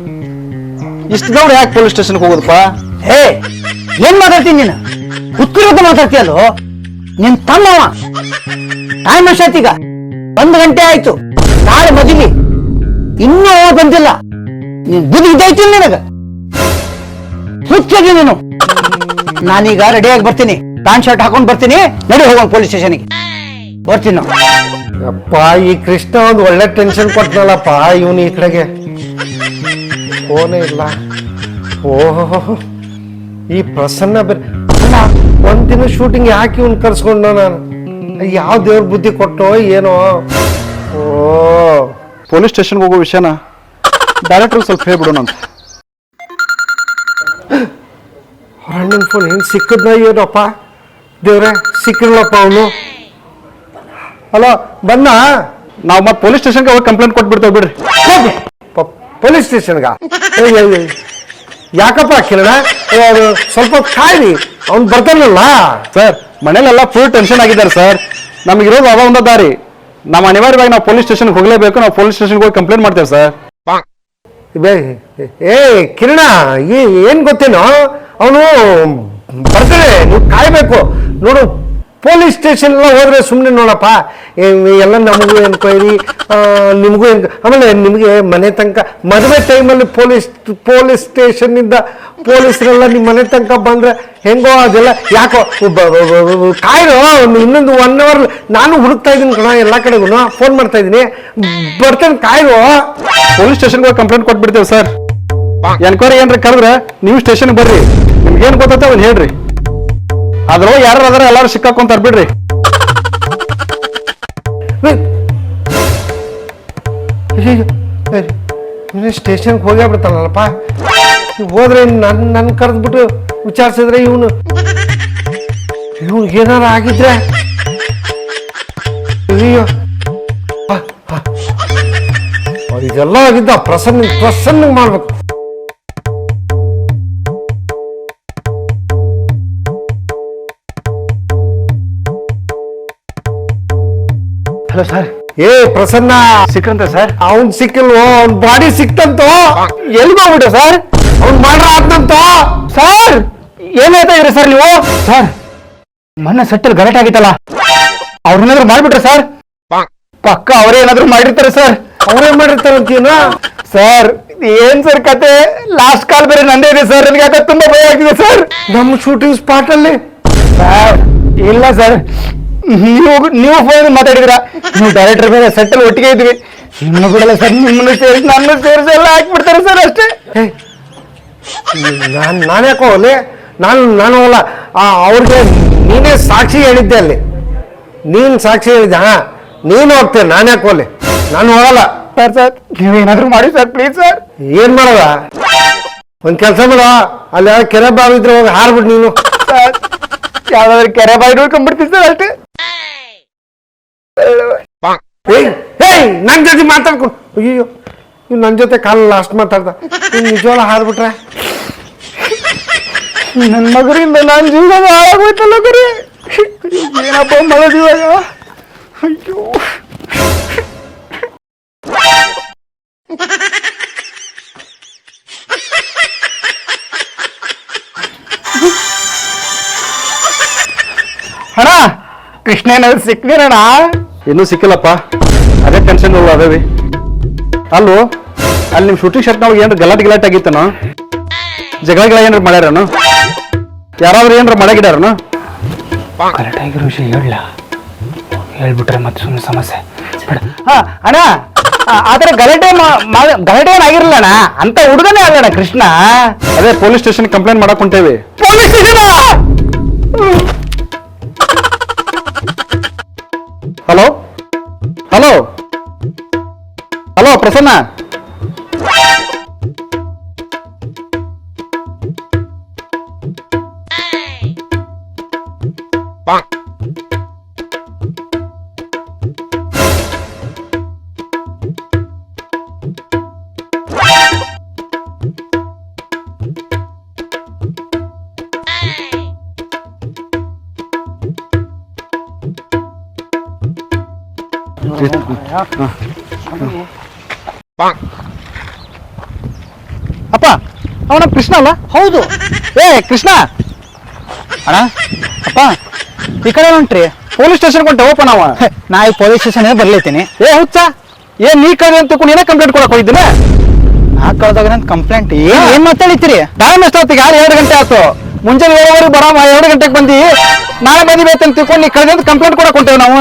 ಇಷ್ಟು ದೌಡ್ ಯಾಕೆ ಪೊಲೀಸ್ ಸ್ಟೇಷನ್ಗೆ ಹೋಗುದಪ್ಪ? ಏನ್ ಮಾತಾಡ್ತೀನಿ ನೀನು? ಹುತ್ತೂರದ ಮಾತಾಡ್ತೀಯಲ್ಲೋ. ನಿನ್ ತಮ್ಮವ ಟೈಮ್ ಎಷ್ಟೀಗ? 1 ಗಂಟೆ ಆಯ್ತು. ನಾಳೆ ಮದುವೆ, ಇನ್ನೂ ಬಂದಿಲ್ಲ. ನೀನ್ ಬುದ್ಧಿ ಇದ್ದೈತಿಲ್ಲ ನಿನಗ? ಹುಚ್ಚದಿ ನೀನು. ನಾನೀಗ ರೆಡಿಯಾಗಿ ಬರ್ತೀನಿ. ಪ್ಯಾಂಟ್ ಶರ್ಟ್ ಹಾಕೊಂಡ್ ಬರ್ತೀನಿ, ನಡಿ ಹೋಗೋಣ ಪೊಲೀಸ್ ಸ್ಟೇಷನ್ಗೆ. ಬರ್ತೀನಿ ನಾವು. ಅಪ್ಪ ಈ ಕೃಷ್ಣ ಒಂದು ಒಳ್ಳೆ ಟೆನ್ಷನ್ ಕೊಟ್ಟನಲ್ಲಪ್ಪ ಇವನು ಈ ಕಡೆಗೆ ಫೋನೇ ಇಲ್ಲ. ಓಹೋ ಈ ಪ್ರಸನ್ನ ಬೇರೆ ಅಲ್ಲ, ಒಂದಿನ ಶೂಟಿಂಗ್ ಯಾಕೆ ಇವನ್ ಕರ್ಸ್ಕೊಂಡ ನಾನು? ಯಾವ ದೇವ್ರ ಬುದ್ಧಿ ಕೊಟ್ಟೋ ಏನೋ. ಓ ಪೊಲೀಸ್ ಸ್ಟೇಷನ್ಗೆ ಹೋಗೋ ವಿಷಯನ ಡೈರೆಕ್ಟರ್ ಸ್ವಲ್ಪ ಹೇಳ್ಬಿಡೋಣ ಅಂತ. ಅಣ್ಣನ ಫೋನ್ ಏನು ಸಿಕ್ಕದ್ನ ಏನಪ್ಪ ದೇವ್ರೆ, ಸಿಕ್ಕಿರ್ಲಪ್ಪ ಅವನು. ಹಲೋ ಬನ್ನ, ನಾವು ಮತ್ತೆ ಪೊಲೀಸ್ ಸ್ಟೇಷನ್ಗೆ ಹೋಗಿ ಕಂಪ್ಲೇಂಟ್ ಕೊಟ್ಬಿಡ್ತೇವೆ ಬಿಡ್ರಿ. ಪೊಲೀಸ್ ಸ್ಟೇಷನ್ಗ ಯಾಕಪ್ಪ ಕಿರಣ? ಅದು ಸ್ವಲ್ಪ ಕಾಯ್ರಿ, ಅವ್ನು ಬರ್ತಾನಲ್ಲ. ಸರ್ ಮನೇಲೆಲ್ಲ ಫುಲ್ ಟೆನ್ಷನ್ ಆಗಿದ್ದಾರೆ ಸರ್. ನಮಗಿರೋದು ಅವ ಒಂದ ದಾರಿ. ನಮ್ಮ ಅನಿವಾರ್ಯವಾಗಿ ನಾವು ಪೊಲೀಸ್ ಸ್ಟೇಷನ್ಗೆ ಹೋಗಲೇಬೇಕು. ನಾವು ಪೊಲೀಸ್ ಸ್ಟೇಷನ್ಗೆ ಹೋಗಿ ಕಂಪ್ಲೇಂಟ್ ಮಾಡ್ತೇವೆ ಸರ್. ಏ ಕಿರಣ, ಏನ್ ಗೊತ್ತೇನೋ, ಅವನು ಬರ್ತಾನೆ, ನೀವು ಕಾಯ್ಬೇಕು ನೋಡು. ಪೊಲೀಸ್ ಸ್ಟೇಷನ್ ಎಲ್ಲ ಹೋದ್ರೆ ಸುಮ್ಮನೆ ನೋಡಪ್ಪ, ಎಲ್ಲ ನಮಗೂ ಎನ್ಕ್ವೈರಿ, ನಿಮಗೂ ಆಮೇಲೆ ನಿಮಗೆ ಮನೆ ತನಕ ಮದುವೆ ಟೈಮಲ್ಲಿ ಪೊಲೀಸ್ ಸ್ಟೇಷನ್ನಿಂದ ಪೊಲೀಸರೆಲ್ಲ ನಿಮ್ಮ ಮನೆ ತನಕ ಬಂದ್ರೆ ಹೆಂಗೋ ಅದೆಲ್ಲ ಯಾಕೋ ಕಾಯ್ರೋ. ಇನ್ನೊಂದು 1 hour ನಾನು ಹುಡುಕ್ತಾ ಇದ್ದೀನಿ ಕಣ, ಎಲ್ಲ ಕಡೆಗೂ ಫೋನ್ ಮಾಡ್ತಾ ಇದ್ದೀನಿ, ಬರ್ತೇನೆ ಕಾಯ್ರೋ. ಪೊಲೀಸ್ ಸ್ಟೇಷನ್ಗೆ ಹೋಗಿ ಕಂಪ್ಲೇಂಟ್ ಕೊಟ್ಬಿಡ್ತೇವೆ ಸರ್. ಎನ್ಕ್ವೈರಿ ಏನ್ರಿ ಕರೆದ್ರೆ ನೀವು ಸ್ಟೇಷನ್ಗೆ ಬರ್ರಿ, ನಿಮ್ಗೆ ಏನು ಗೊತ್ತೈತೆ ಅವ್ನು ಹೇಳ್ರಿ. ಅದ್ರೊಳಗೆ ಯಾರು ಅದಾರ ಎಲ್ಲಾರು ಸಿಕ್ಕಾಕೊಂತಾರ ಬಿಡ್ರಿ. ಸ್ಟೇಷನ್ಗೆ ಹೋಗೇ ಬಿಡ್ತಾನಲ್ಲಪ್ಪ. ಹೋದ್ರೆ ನನ್ನ ಕರೆದ್ಬಿಟ್ಟು ವಿಚಾರಿಸಿದ್ರೆ ಇವನು ಏನಾರ ಆಗಿದ್ರೆ ಅಯ್ಯೋ ಇದೆಲ್ಲ ಆಗಿದ್ದ ಪ್ರಸನ್ನ ಮಾಡ್ಬೇಕು. Hello sir. ಏ ಪ್ರಸನ್ನ ಸಿಕ್ಕಂತ ಸರ್? ಅವನ್ ಸಿಕ್ಕಿಲ್ವೋ, ಅವ್ನ್ ಬಾಡಿ ಸಿಕ್ತಂತೋ. ಎಲ್ಗೋಗ್ಬಿಟ್ಟ ಸರ್? ಅವ್ನ್ ಮಾಡ್ರ ಆದ್ನಂತೋ. ಸರ್ ಏನ್ ಹೇಳ್ತಾ ಇದ್ರಿ ಸರ್ ನೀವು? ಸರ್ ಮೊನ್ನೆ ಸೆಟ್ಟಲ್ ಗಲಾಟೆ ಆಗಿತ್ತಲ್ಲ, ಅವ್ರನ್ನೇನಾದ್ರು ಮಾಡ್ಬಿಟ್ರೆ ಸರ್? ಪಕ್ಕ ಅವರೇ ಏನಾದ್ರು ಮಾಡಿರ್ತಾರೆ ಸರ್. ಅವ್ರೇನ್ ಮಾಡಿರ್ತಾರಂತೀನ ಸರ್ ಏನ್ ಸರ್ ಕತೆ? ಲಾಸ್ಟ್ ಕಾಲ್ ಬೇರೆ ನಂದೇ ಇದೆ ಸರ್. ನನಗೆ ಯಾಕೆ ತುಂಬಾ ಭಯ ಆಗ್ತಿದೆ ಸರ್. ನಮ್ಮ ಶೂಟಿಂಗ್ ಸ್ಪಾಟ್ ಅಲ್ಲಿ ಸರ್ ಇಲ್ಲ ಸರ್, ನೀವು ಫೋನ್ ಮಾತಾಡಿದ್ರ, ನೀವು ಡೈರೆಕ್ಟರ್ ಮೇಲೆ ಸೆಟ್ಟಲ್ ಒಟ್ಟಿಗೆ ಇದ್ವಿ. ನಿಮ್ಮನ್ನು ಬಿಡಲ್ಲ ಸರ್, ನಿಮ್ಮನ್ನು ಸೇರಿಸಿ ನನ್ನ ಸೇರಿಸಿ ಎಲ್ಲ ಹಾಕ್ಬಿಡ್ತಾರೆ ಸರ್ ಅಷ್ಟೇ. ನಾನು ಯಾಕೋ ಹೋಗ್ಲಿ? ನಾನು ಹೋಗಲ್ಲ. ಅವ್ರಿಗೆ ನೀನೇ ಸಾಕ್ಷಿ ಹೇಳಿದ್ದೆ ಅಲ್ಲಿ, ನೀನ್ ಸಾಕ್ಷಿ ಹೇಳಿದ್ದೆ. ನೀನು ಹೋಗ್ತೇನೆ, ನಾನು ಯಾಕೆ ಹೋಗ್ಲಿ? ನಾನು ಹೋಗಲ್ಲ. ಸರ್ ನೀವೇನಾದ್ರೂ ಮಾಡಿ ಸರ್ ಪ್ಲೀಸ್ ಸರ್. ಏನ್ ಮಾಡದ? ಒಂದ್ ಕೆಲಸ ಮಾಡ, ಅಲ್ಲಿ ಯಾವ ಕೆರೆ ಬಾವಿ ಇದ್ರೆ ಹೋಗಿ ಹಾರ್ಬಿಟ್ಟು ನೀನು. ಯಾವ್ದಾದ್ರು ಕೆರೆ ಬಾಯಿ ನೋಡ್ಕೊಂಡ್ಬಿಡ್ತೀವಿ ಸರ್ ಅಷ್ಟೇ. ನನ್ ಜೊತೆ ಮಾತಾಡ್ಕೊಂಡು ಅಯ್ಯೋ ಇವ್ ನನ್ ಜೊತೆ ಕಾಲ ಲಾಸ್ಟ್ ಮಾತಾಡ್ದ. ನಿಜವಾಗ್ಲೂ ಹಾರ್ಬಿಟ್ರೆ ನನ್ನ ಮಗರಿಂದ ನಾನು ಜೀವನ ಹಾಳಾಗೋಯ್ತಲ್ಲ ಗುರಿ. ಏನಪ್ಪ ಮಾಡೋದು ಇವಾಗ? ಅಯ್ಯೋ ಅಣ್ಣ, ಕೃಷ್ಣ ಏನಾದ್ರು ಸಿಕ್ಕಿರಣ್ಣ? ಇನ್ನೂ ಸಿಕ್ಕಿಲ್ಲಪ್ಪ, ಅದೇ ಟೆನ್ಷನ್ ಅದೇವಿ. ಅಲ್ಲೋ ಅಲ್ಲಿ ನಿಮ್ಮ ಶೂಟಿಂಗ್ ಶರ್ಟ್ ನಾವು ಏನಾರು ಗಲಾಟೆ ಆಗಿತ್ತನೋ? ಜಗಳ ಏನಾರು ಮಾಡ್ಯಾರನು? ಯಾರಾದ್ರೂ ಏನಾರು ಮಾಡಾಗಿದಾರನು? ಗಲಾಟೆ ಆಗಿರೋ ವಿಷಯ ಹೇಳ್ಬಿಟ್ರೆ ಮತ್ತೆ ಸುಮ್ಮನೆ ಸಮಸ್ಯೆ. ಅಣ್ಣ ಆತರ ಗಲಾಟೆ ಏನಾಗಿರಲ್ಲ ಅಣ್ಣ, ಅಂತ ಹುಡುಗನೇ ಅಲ್ಲಣ್ಣ ಕೃಷ್ಣ. ಅದೇ ಪೊಲೀಸ್ ಸ್ಟೇಷನ್ ಕಂಪ್ಲೇಂಟ್ ಮಾಡಕ್ ಹೊಂಟೇವಿ. Police station? Hello hello hello Prasanna, ಅಪ್ಪ ಅವನ ಕೃಷ್ಣ ಅಲ್ಲ? ಹೌದು. ಏ ಕೃಷ್ಣ ಅಣ್ಣ ಅಪ್ಪ ಈ ಕಡೆ ಹೊಂಟ್ರಿ? ಪೊಲೀಸ್ ಸ್ಟೇಷನ್ ಕೊಂಟೆ ಓಪನ್ ಅವ. ನಾ ಈ ಪೊಲೀಸ್ ಸ್ಟೇಷನ್ ಬರ್ಲೈತೀನಿ. ಏ ಹುಚ್ಚ, ಏನ್ ನೀ ಕಡೆ ಅಂತ ಏನೇ ಕಂಪ್ಲೇಂಟ್ ಕೊಡಕ್ ಹೋಗಿದ್ದೀನಿ? ನಾ ಕಳ್ದಾಗ ನನ್ ಕಂಪ್ಲೇಂಟ್ ಏನ್ ಮಾತಾಡಿತೀರಿ? ಟೈಮ್ ಎಷ್ಟೊತ್ತಿಗೆ? 2 ಗಂಟೆ ಆಯ್ತು. ಮುಂಜಾನೆ 7 ಬರಾಮ, 2 ಗಂಟೆಗೆ ಬಂದಿ. ನಾಳೆ ಮದುವೆ ಐತೆ ತಿಳ್ಕೊಂಡು ನೀ ಕಳೆದ ಕಂಪ್ಲೇಂಟ್ ಕೊಡಕ್ ಹೊಂಟೇವ್ ನಾವು.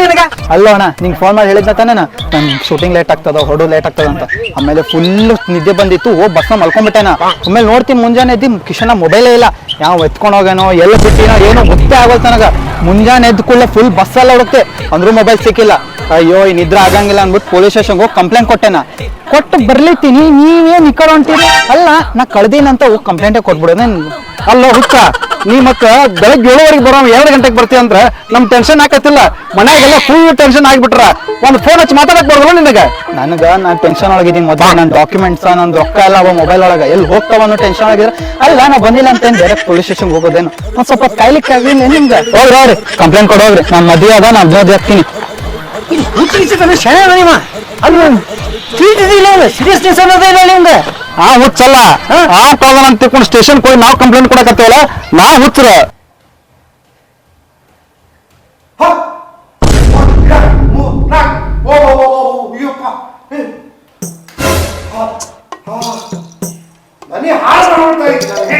ನಿನಗ ಅಲ್ಲ ಅಣ್ಣ ನಿಂಗೆ ಫೋನ್ ಮಾಡಿ ಹೇಳಿದ್ನ ತಾನೇ ನನ್ನ ಶೂಟಿಂಗ್ ಲೇಟ್ ಆಗ್ತದ ಹೊಡು ಲೇಟ್ ಆಗ್ತದ ಅಂತ. ಆಮೇಲೆ ಫುಲ್ ನಿದ್ದೆ ಬಂದಿತ್ತು ಹೋಗಿ ಬಸ್ನ ಮಲ್ಕೊಂಡ್ಬಿಟ್ಟೆನ. ಆಮೇಲೆ ನೋಡ್ತೀನಿ ಮುಂಜಾನೆ ಎದ್ದು ಕಿಶನ ಮೊಬೈಲೇ ಇಲ್ಲ, ಯಾವ ಎತ್ಕೊಂಡು ಹೋಗ್ಯಾನೋ ಎಲ್ಲ ಬಿಟ್ಟಿನೋ ಏನೋ ಗೊತ್ತೇ ಆಗೋಲ್ ತನಗ. ಮುಂಜಾನೆ ಎದ್ದು ಕೂಡಲೇ ಫುಲ್ ಬಸ್ಸೆಲ್ಲ ಹುಡುಕ್ತೆ ಅಂದ್ರೂ ಮೊಬೈಲ್ ಸಿಕ್ಕಿಲ್ಲ. ಅಯ್ಯೋ ಈ ನಿದ್ರೆ ಆಗಂಗಿಲ್ಲ ಅಂದ್ಬಿಟ್ಟು ಪೊಲೀಸ್ ಸ್ಟೇಷನ್ಗೆ ಹೋಗಿ ಕಂಪ್ಲೇಂಟ್ ಕೊಟ್ಟೆನ. ಕೊಟ್ಟು ಬರ್ಲಿತ್ತೀನಿ, ನೀವೇನ್ ಈ ಕಡೆ ಹೊಂಟಿರಿ? ಅಲ್ಲ ನಾ ಕಳ್ದೀನಂತ ಹೋಗಿ ಕಂಪ್ಲೇಂಟೇ ಕೊಟ್ಬಿಡೋಣ. ಅಲ್ಲ ಹುಚ್ಚ ನೀ ಮತ್ತ ಬೆಳಗ್ಗೆ 7 ಬರೋ 2 ಗಂಟೆಗೆ ಬರ್ತೀಯ ಅಂದ್ರ ನಮ್ ಟೆನ್ಷನ್ ಆಕತಿಲ್ಲ. ಮನ್ಯಾಗೆಲ್ಲ ಫುಲ್ ಟೆನ್ಷನ್ ಆಗ್ಬಿಟ್ರ ಒಂದ್ ಫೋನ್ ಹಚ್ಚಿ ಮಾತಾಡಕ್ ಬರೋಲ್ಲ ನಿನಗ. ನಾನು ಟೆನ್ಷನ್ ಒಳಗಿದ್ದೀನಿ ಮೊದಲು. ನನ್ನ ಡಾಕ್ಯುಮೆಂಟ್ಸ್ ನನ್ನ ರೊಕ್ಕ ಎಲ್ಲ ಅವ ಮೊಬೈಲ್ ಒಳಗೆ ಎಲ್ಲಿ ಹೋಗ್ತಾವ ಅನ್ನೋ ಟೆನ್ಷನ್ ಆಗಿದ್ರೆ ಅಲ್ಲ ನಾ ಬಂದಿಲ್ಲ ಅಂತ ಡೈರೆಕ್ಟ್ ಪೊಲೀಸ್ ಸ್ಟೇಷನ್ಗೆ ಹೋಗೋದೇನು ಒಂದ್ ಸ್ವಲ್ಪ ಕಾಯ್ಲಿಕ್ಕೆ ಆಗಿಲ್ಲ ನಿಮ್ಗೆ. ಹೋಗ್ರಿ ಕಂಪ್ಲೇಂಟ್ ಕೊಡೋಗ್ರಿ. ನಾನು ಮದುವೆ ಅದ ನಾನು ಮದುವೆ ಆಗ್ತೀನಿ. ಸೀರಿಯಸ್ನೆಸ್ ಅನ್ನೋದೇ ಇಲ್ಲ ನಿಮ್ಗೆ. ಹುಚ್ಚಲ್ಲ ಆ ಕಾಗನ ಅಂತ ತಿಳ್ಕೊಂಡು ಸ್ಟೇಷನ್ ಹೋಗಿ ನಾವು ಕಂಪ್ಲೇಂಟ್ ಕೊಡಕತ್ತೇವಲ್ಲ ನಾ ಹುಚ್ಚರ. ಮನೆ ಹಾಳು ಮಾಡ್ತಾ ಇದ್ದಾರೆ.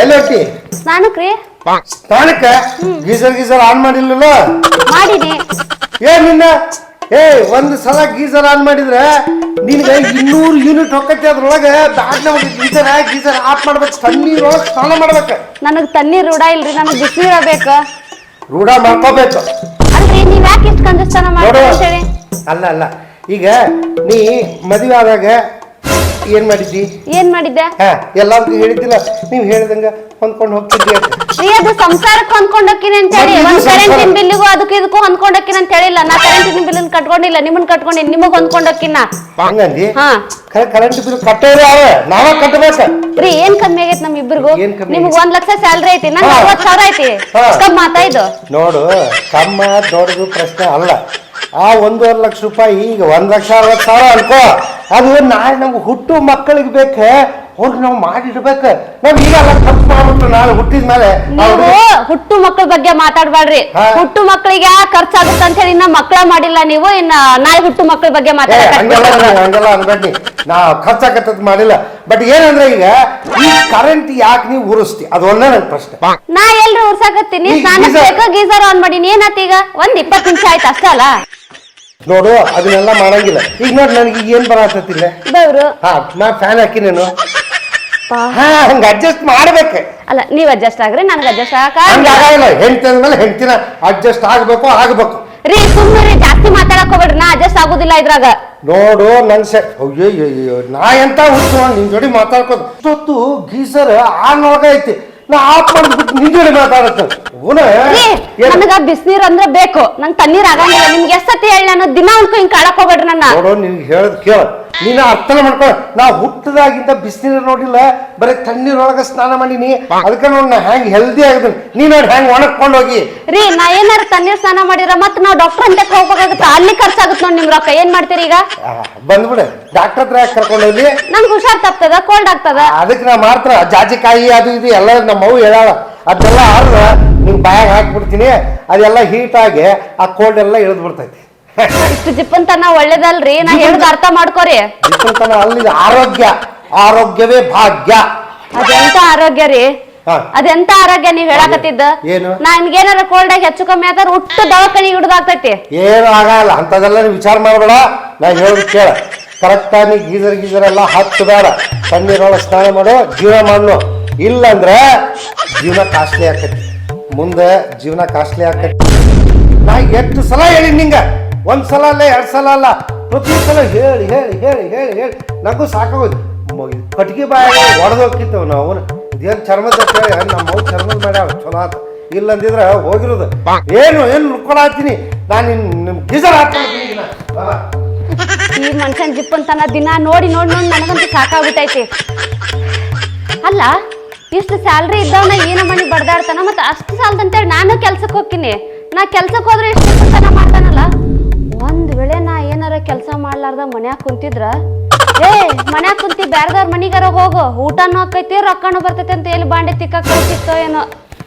ಎಲ್ಲ ಹೊಟ್ಟಿ ಸ್ನಾನಕ್ರಿ ಸ್ನಾನಕ್ಕೆ ಗೀಸರ್ ಆನ್ ಮಾಡಿಲ್ಲ ಮಾಡೀನಿ. ನಿನ್ನ ಒಂದ್ ಸಲ ಗೀಸರ್ ಆನ್ ಮಾಡಿದ್ರೆ ನಿನ್ಗೆ 200 ಯೂನಿಟ್ ಹೊಕ್ಕೈತಿ. ಅದ್ರೊಳಗೆ ಬ್ಯಾಗ್ ಗೀಸರ್ ಆಫ್ ಮಾಡ್ಬೇಕು, ತಣ್ಣೀರೊಳಗೆ ಸ್ನಾನ ಮಾಡ್ಬೇಕು. ನನಗ್ ತಣ್ಣೀರ್ ರೂಢ ಇಲ್ರಿ, ನನಗ್ ಬಿಸಿನೀರ ಬೇಕು. ರೂಢ ಮಾಡ್ಕೋಬೇಕು. ಅಲ್ರಿ ನೀವ್ ಯಾಕೆ ಇಷ್ಟ ಕಂಜಸ್ತಾನ ಮಾಡ್ತೀರಿ ಅಂತ ಹೇಳಿ. ಅಲ್ಲ ಈಗ ನೀ ಮದುವೆ ಆದಾಗ ಏನ್ ಮಾಡಿದ್ದಿ? ಏನ್ ಮಾಡಿದ್ದೆ? ಎಲ್ಲಾರ್ಗು ಹೇಳಿದ್ದಿಲ್ಲ, ನೀವ್ ಹೇಳ್ದಂಗ ಹೊಂದ್ಕೊಂಡು ಹೋಗ್ತಿದ್ದಿ ಅಂತ. ರೀ ಅದು ಸಂಸಾರಕ್ಕೆ ಹೊಂದ್ಕೊಂಡೋಕಿನಿ ಅಂತ ಹೇಳಿ, ಒಂದ್ ಕರೆಂಟಿನ ಬಿಲ್ಲಿಗೂ ಅದಕ್ಕೂ ಇದಕ್ಕೂ ಹೊಂದ್ಕೊಂಡೋಕಿನ ಅಂತ ಹೇಳಿಲ್ಲ. ನಾ ಕರೆಂಟಿನ ಬಿಲ್ ಕಟ್ಕೊಂಡಿಲ್ಲ, ನಿಮ್ಮನ್ ಕಟ್ಕೊಂಡಿನಿ, ನಿಮಗ್ ಹೊಂದ್ಕೊಂಡೋಕಿನ. ಹಂಗಂದಿ? ಹಾ ಕರೆಂಟ್ ಬಿಲ್ ಕಟ್ಟೋರು ನಾವ ಕಟ್ಟಬೇಕ. ರೀ ಏನ್ ಕಮ್ಮಿ ಆಗೈತಿ ನಮ್ ಇಬ್ಬರಿಗೂ? ಏನ್ ಕಮ್ಮಿ? ನಿಮ್ಗ್ 1 ಲಕ್ಷ ಸ್ಯಾಲ್ರಿ ಐತಿ, ನನ್ 60,000 ಐತಿ. ಕಮ್ಮಿ ಮಾತಾ ಇದು? ನೋಡು, ಕಮ್ಮ ದೊಡ್ಡದು ಪ್ರಶ್ನೆ ಅಲ್ಲ. ಆ 1.5 ಲಕ್ಷ ರೂಪಾಯಿ ಈಗ 1,60,000 ಅನ್ಕೋ. ಅದು ನಾಳೆ ನಮ್ಗೆ ಹುಟ್ಟು ಮಕ್ಕಳಿಗೆ ಬೇಕ, ಅವ್ರಿಗೆ ನಾವು ಮಾಡಿಡ್ಬೇಕ. ನಾವ್ ಈಗೆಲ್ಲ ಖರ್ಚು ಮಾಡ್ಬಿಟ್ಟು ನಾಳೆ ಹುಟ್ಟಿದ ಮೇಲೆ ನೀವು ಹುಟ್ಟು ಮಕ್ಕಳ ಬಗ್ಗೆ ಮಾತಾಡ್ಬೇಡ್ರಿ. ಹುಟ್ಟು ಮಕ್ಕಳಿಗೆ ಖರ್ಚಾಗುತ್ತೆ ಅಂತ ಹೇಳಿ ಇನ್ನ ಮಕ್ಕಳ ಮಾಡಿಲ್ಲ ನೀವು, ಇನ್ನ ನಾಳೆ ಹುಟ್ಟು ಮಕ್ಕಳ ಬಗ್ಗೆ ಹಂಗೆಲ್ಲ ಅನ್ಬೇಡಿ. ನಾ ಖರ್ಚಾಕತ್ತದ್ ಮಾಡಿಲ್ಲ. ಬಟ್ ಏನಂದ್ರೆ ಈಗ ಈ ಕರೆಂಟ್ ಯಾಕೆ ನೀವು ಉರಿಸ್ತಿ, ಅದು ಒಂದೇ ನನ್ ಪ್ರಶ್ನೆ. ನಾ ಎಲ್ರು ಉರ್ಸಾಕತ್ತೀನಿ, ಸ್ನಾನಕ್ಕೆ ಬೇಕಾ ಗೀಸರ್ ಆನ್ ಮಾಡೀನಿ. ಏನಾತ್ ಈಗ? 20 ನಿಮಿಷ ಆಯ್ತು ಅಷ್ಟೇ ಅಲ್ಲ. ನೋಡು ಅದನ್ನೆಲ್ಲ ಮಾಡಂಗಿಲ್ಲ. ಈಗ ನೋಡಿ ನನಗೆ ಏನ್ ಬರತ್ತಿಲ್ಲ, ಬೆವ್ರು. ನಾ ಫ್ಯಾನ್ ಹಾಕಿ ನೀನು ಹಂಗ ಅಡ್ಜಸ್ಟ್ ಮಾಡ್ಬೇಕು. ಅಲ್ಲ ನೀವ್ ಅಡ್ಜಸ್ಟ್ ಆಗ್ರಿ, ನನ್ಗೆ ಅಡ್ಜಸ್ಟ್ ಹಂಗಾಗಲ್ಲ. ಹೆಂಡತಿ ಅಂದ್ಮೇಲೆ ಹೆಂಡತಿನ ಅಡ್ಜಸ್ಟ್ ಆಗ್ಬೇಕು. ರೀ ಸುಮ್ಮನೆ ಜಾಸ್ತಿ ಮಾತಾಡಕ್ ಹೋಗ್ಬೇಡ್ರಿ, ನಾ ಅಡ್ಜಸ್ಟ್ ಆಗುದಿಲ್ಲ ಇದ್ರಾಗ. ನೋಡು ನನ್ ಅಯ್ಯೋ ನಾ ಎಂತ ಹುಚ್ಚು ನಿನ್ ಜೋಡಿ ಮಾತಾಡ್ಕೋದು. ಇಷ್ಟೊತ್ತು ಗೀಸರ್ ಆನ್ ಒಳಗ ಐತಿ, ನಾ ಆಫ್ ಮಾಡಿದ್ಬಿಟ್ಟು ನಿನ್ ಜೋಡಿ ಮಾತಾಡತ್ತ. ನನಗ ಬಿಸಿನೀರ್ ಅಂದ್ರೆ ಬೇಕು, ನಂಗೆ ತಣ್ಣೀರ್ ಆಗಂಗಿಲ್ಲ. ನಿಮ್ಗೆ ಎಷ್ಟತಿ ಹೇಳಿ ನಾನು ದಿನ ಉಂಟು ಹಿಂಗ್ ಕಾಳಕ್ ಹೋಗ್ಬೇಡ್ರಿ ನನ್ನ. ನೋಡು ನಿನ್ಗೆ ಹೇಳದ್ ಕೇಳ, ನೀನ ಅರ್ಥನ ಮಾಡ್ಕೊ. ನಾ ಹುಟ್ಟದಾಗಿಂದ ಬಿಸಿನೀರ್ ನೋಡಿಲ್ಲ, ಬರೀ ತಣ್ಣೀರೊಳಗ ಸ್ನಾನ ಮಾಡೀನಿ. ಅದಕ್ಕೆ ನೋಡಿ ನಾ ಹೆಂಗ್ ಹೆಲ್ದಿ ಆಗಿದ್ದೀನಿ. ನೀ ನೋಡಿ ಹೆಂಗ್ ಒಣಗ್ಕೊಂಡ್ ಹೋಗಿ. ರೀ ನಾ ಏನಾರ ತಣ್ಣೀರ್ ಸ್ನಾನ ಮಾಡಿರ ಮತ್ ನಾವ್ ಡಾಕ್ಟರ್ ಅಂತ ಹೋಗ್ಬೇಕಾಗತ್ತ, ಅಲ್ಲಿ ಖರ್ಚಾಗುತ್ತೆ ನೋಡಿ ನಿಮ್ ರೊಕ್ಕ. ಏನ್ ಮಾಡ್ತೀರಿ ಈಗ? ಬಂದ್ಬಿಡ ಡಾಕ್ಟರ್ ಹತ್ರ ಯಾಕೆ ಕರ್ಕೊಂಡು ಹೋಗ್ಲಿ? ನನ್ಗೆ ಹುಷಾರ್ ತಪ್ತದ, ಕೋಲ್ಡ್ ಆಗ್ತದ. ಅದಕ್ಕೆ ನಾ ಮಾಡ್ತಾರ ಜಾಜಿಕಾಯಿ ಅದು ಇದು ಎಲ್ಲ ನಮ್ಮ ಮಗು ಹೇಳಾಳ. ಅದೆಲ್ಲ ಆದ್ರೆ ನಿಂಗೆ ಬಾಯಾಗ ಹಾಕ್ಬಿಡ್ತೀನಿ, ಅದೆಲ್ಲ ಹೀಟ್ ಆಗಿ ಆ ಕೋಲ್ಡ್ ಎಲ್ಲ ಇಳಿದ್ ಬಿಡ್ತೈತಿ. ಇಷ್ಟು ಜಿಪ್ಪಂತನ ಒಳ್ಳೇದಲ್ರಿ, ನಾ ಹೇಳುದು ಅರ್ಥ ಮಾಡ್ಕೋರಿ. ಜಿಪ್ಪಂತನ ಅಲ್ಲಿ ಆರೋಗ್ಯವೇ ಭಾಗ್ಯ. ಅದೆಂತ ಆರೋಗ್ಯ ರೀ? ಅದೆಂತ ಆರೋಗ್ಯ ನೀವ್ ಹೇಳಾಕತ್ತಿದ್ದ? ಏನು? ನನ್ಗೇನಾರ ಕೋಲ್ಡ್ ಆಗಿ ಹೆಚ್ಚು ಕಮ್ಮಿ ಆದ್ರೆ ಹುಟ್ಟು ದವಾಖಾನಿಗೆ ಹಿಡಿದಾಗ್ತೈತಿ. ಏನು ಆಗಲ್ಲ, ಅಂತದೆಲ್ಲ ನೀವು ವಿಚಾರ ಮಾಡಬೇಡ. ನಾ ಹೇಳೋದು ಕೇಳ, ಕರೆಕ್ಟಾಗಿ ಗೀಸರ್ ಎಲ್ಲ ಹತ್ತು ಬೇಡ, ತಣ್ಣೀರೊಳಗೆ ಸ್ನಾನ ಮಾಡೋ, ಜೀವನ ಮಾಡಲು. ಇಲ್ಲಂದ್ರೆ ಜೀವನ ಕಾಸ್ಟ್ಲಿ ಆಕತಿ, ಮುಂದೆ ಜೀವನ ಕಾಸ್ಟ್ಲಿ ಆಕತಿ. ನಾ ಎಷ್ಟು ಸಲ ಹೇಳಿ ನಿಂಗ, 1 ಸಲ ಅಲ್ಲ 2 ಸಲ ಅಲ್ಲ, ಪ್ರತಿ ಸಲ ಹೇಳಿ ಹೇಳಿ ಹೇಳಿ ಹೇಳಿ ಹೇಳಿ ನನಗೂ ಸಾಕಾಗೋದು. ಕಟ್ಗೆ ಬಾಯಿ ಹೊಡೆದೋಗಿತ್ತವ ನಾವು. ಇದೇನು ಚರ್ಮದ ಕೇಳಿ ನಮ್ಮ ಮಗು ಚರ್ಮದ ಮಾಡ್ಯಾವ ಚಲೋ ಆತ. ಇಲ್ಲಂದಿದ್ರೆ ಹೋಗಿರೋದು. ಏನು ನುಡ್ಕೊಳತ್ತೀನಿ ನಾನು. ನಿಮ್ ಗೀಸರ್ ಹಾಕ್ತೀನಿ. ಈ ಮನುಷ್ಯನ್ ಜಿಪ್ಪಂತನ ದಿನ ನೋಡಿ ನೋಡಿ ನೋಡಿ ನನಗಂತೂ ಸಾಕಾಗ್ಬಿಟ್ಟೈತಿ. ಅಲ್ಲ ಇಷ್ಟು ಸ್ಯಾಲ್ರಿ ಇದ್ದವನ ಏನ ಮನಿ ಬಡ್ದಾಡ್ತಾನ, ಮತ್ತೆ ಅಷ್ಟು ಸಾಲದಂತೇಳಿ ನಾನು ಕೆಲ್ಸಕ್ಕೆ ಹೋಗ್ತೀನಿ. ನಾ ಕೆಲ್ಸಕ್ಕೆ ಹೋದ್ರೆ ಎಷ್ಟು ಜಿಪ್ಪಂತನ ಮಾಡ್ತಾನಲ್ಲ. ಒಂದ್ ವೇಳೆ ನಾ ಏನಾರ ಕೆಲಸ ಮಾಡ್ಲಾರ್ದ ಮನ್ಯಾಗ ಕುಂತಿದ್ರ, ಮನ್ಯಾಗ ಕುಂತಿ ಬ್ಯಾರದವ್ರ ಮನಿಗಾರ ಹೋಗು, ಊಟನೂ ಆಕೈತಿ ರೊಕ್ಕನೂ ಬರ್ತೈತಿ ಅಂತ ಎಲ್ಲಿ ಬಾಂಡೆ ತಿಕ್ಕ ಕಳ್ಸಿತ್ತೋ ಏನೋ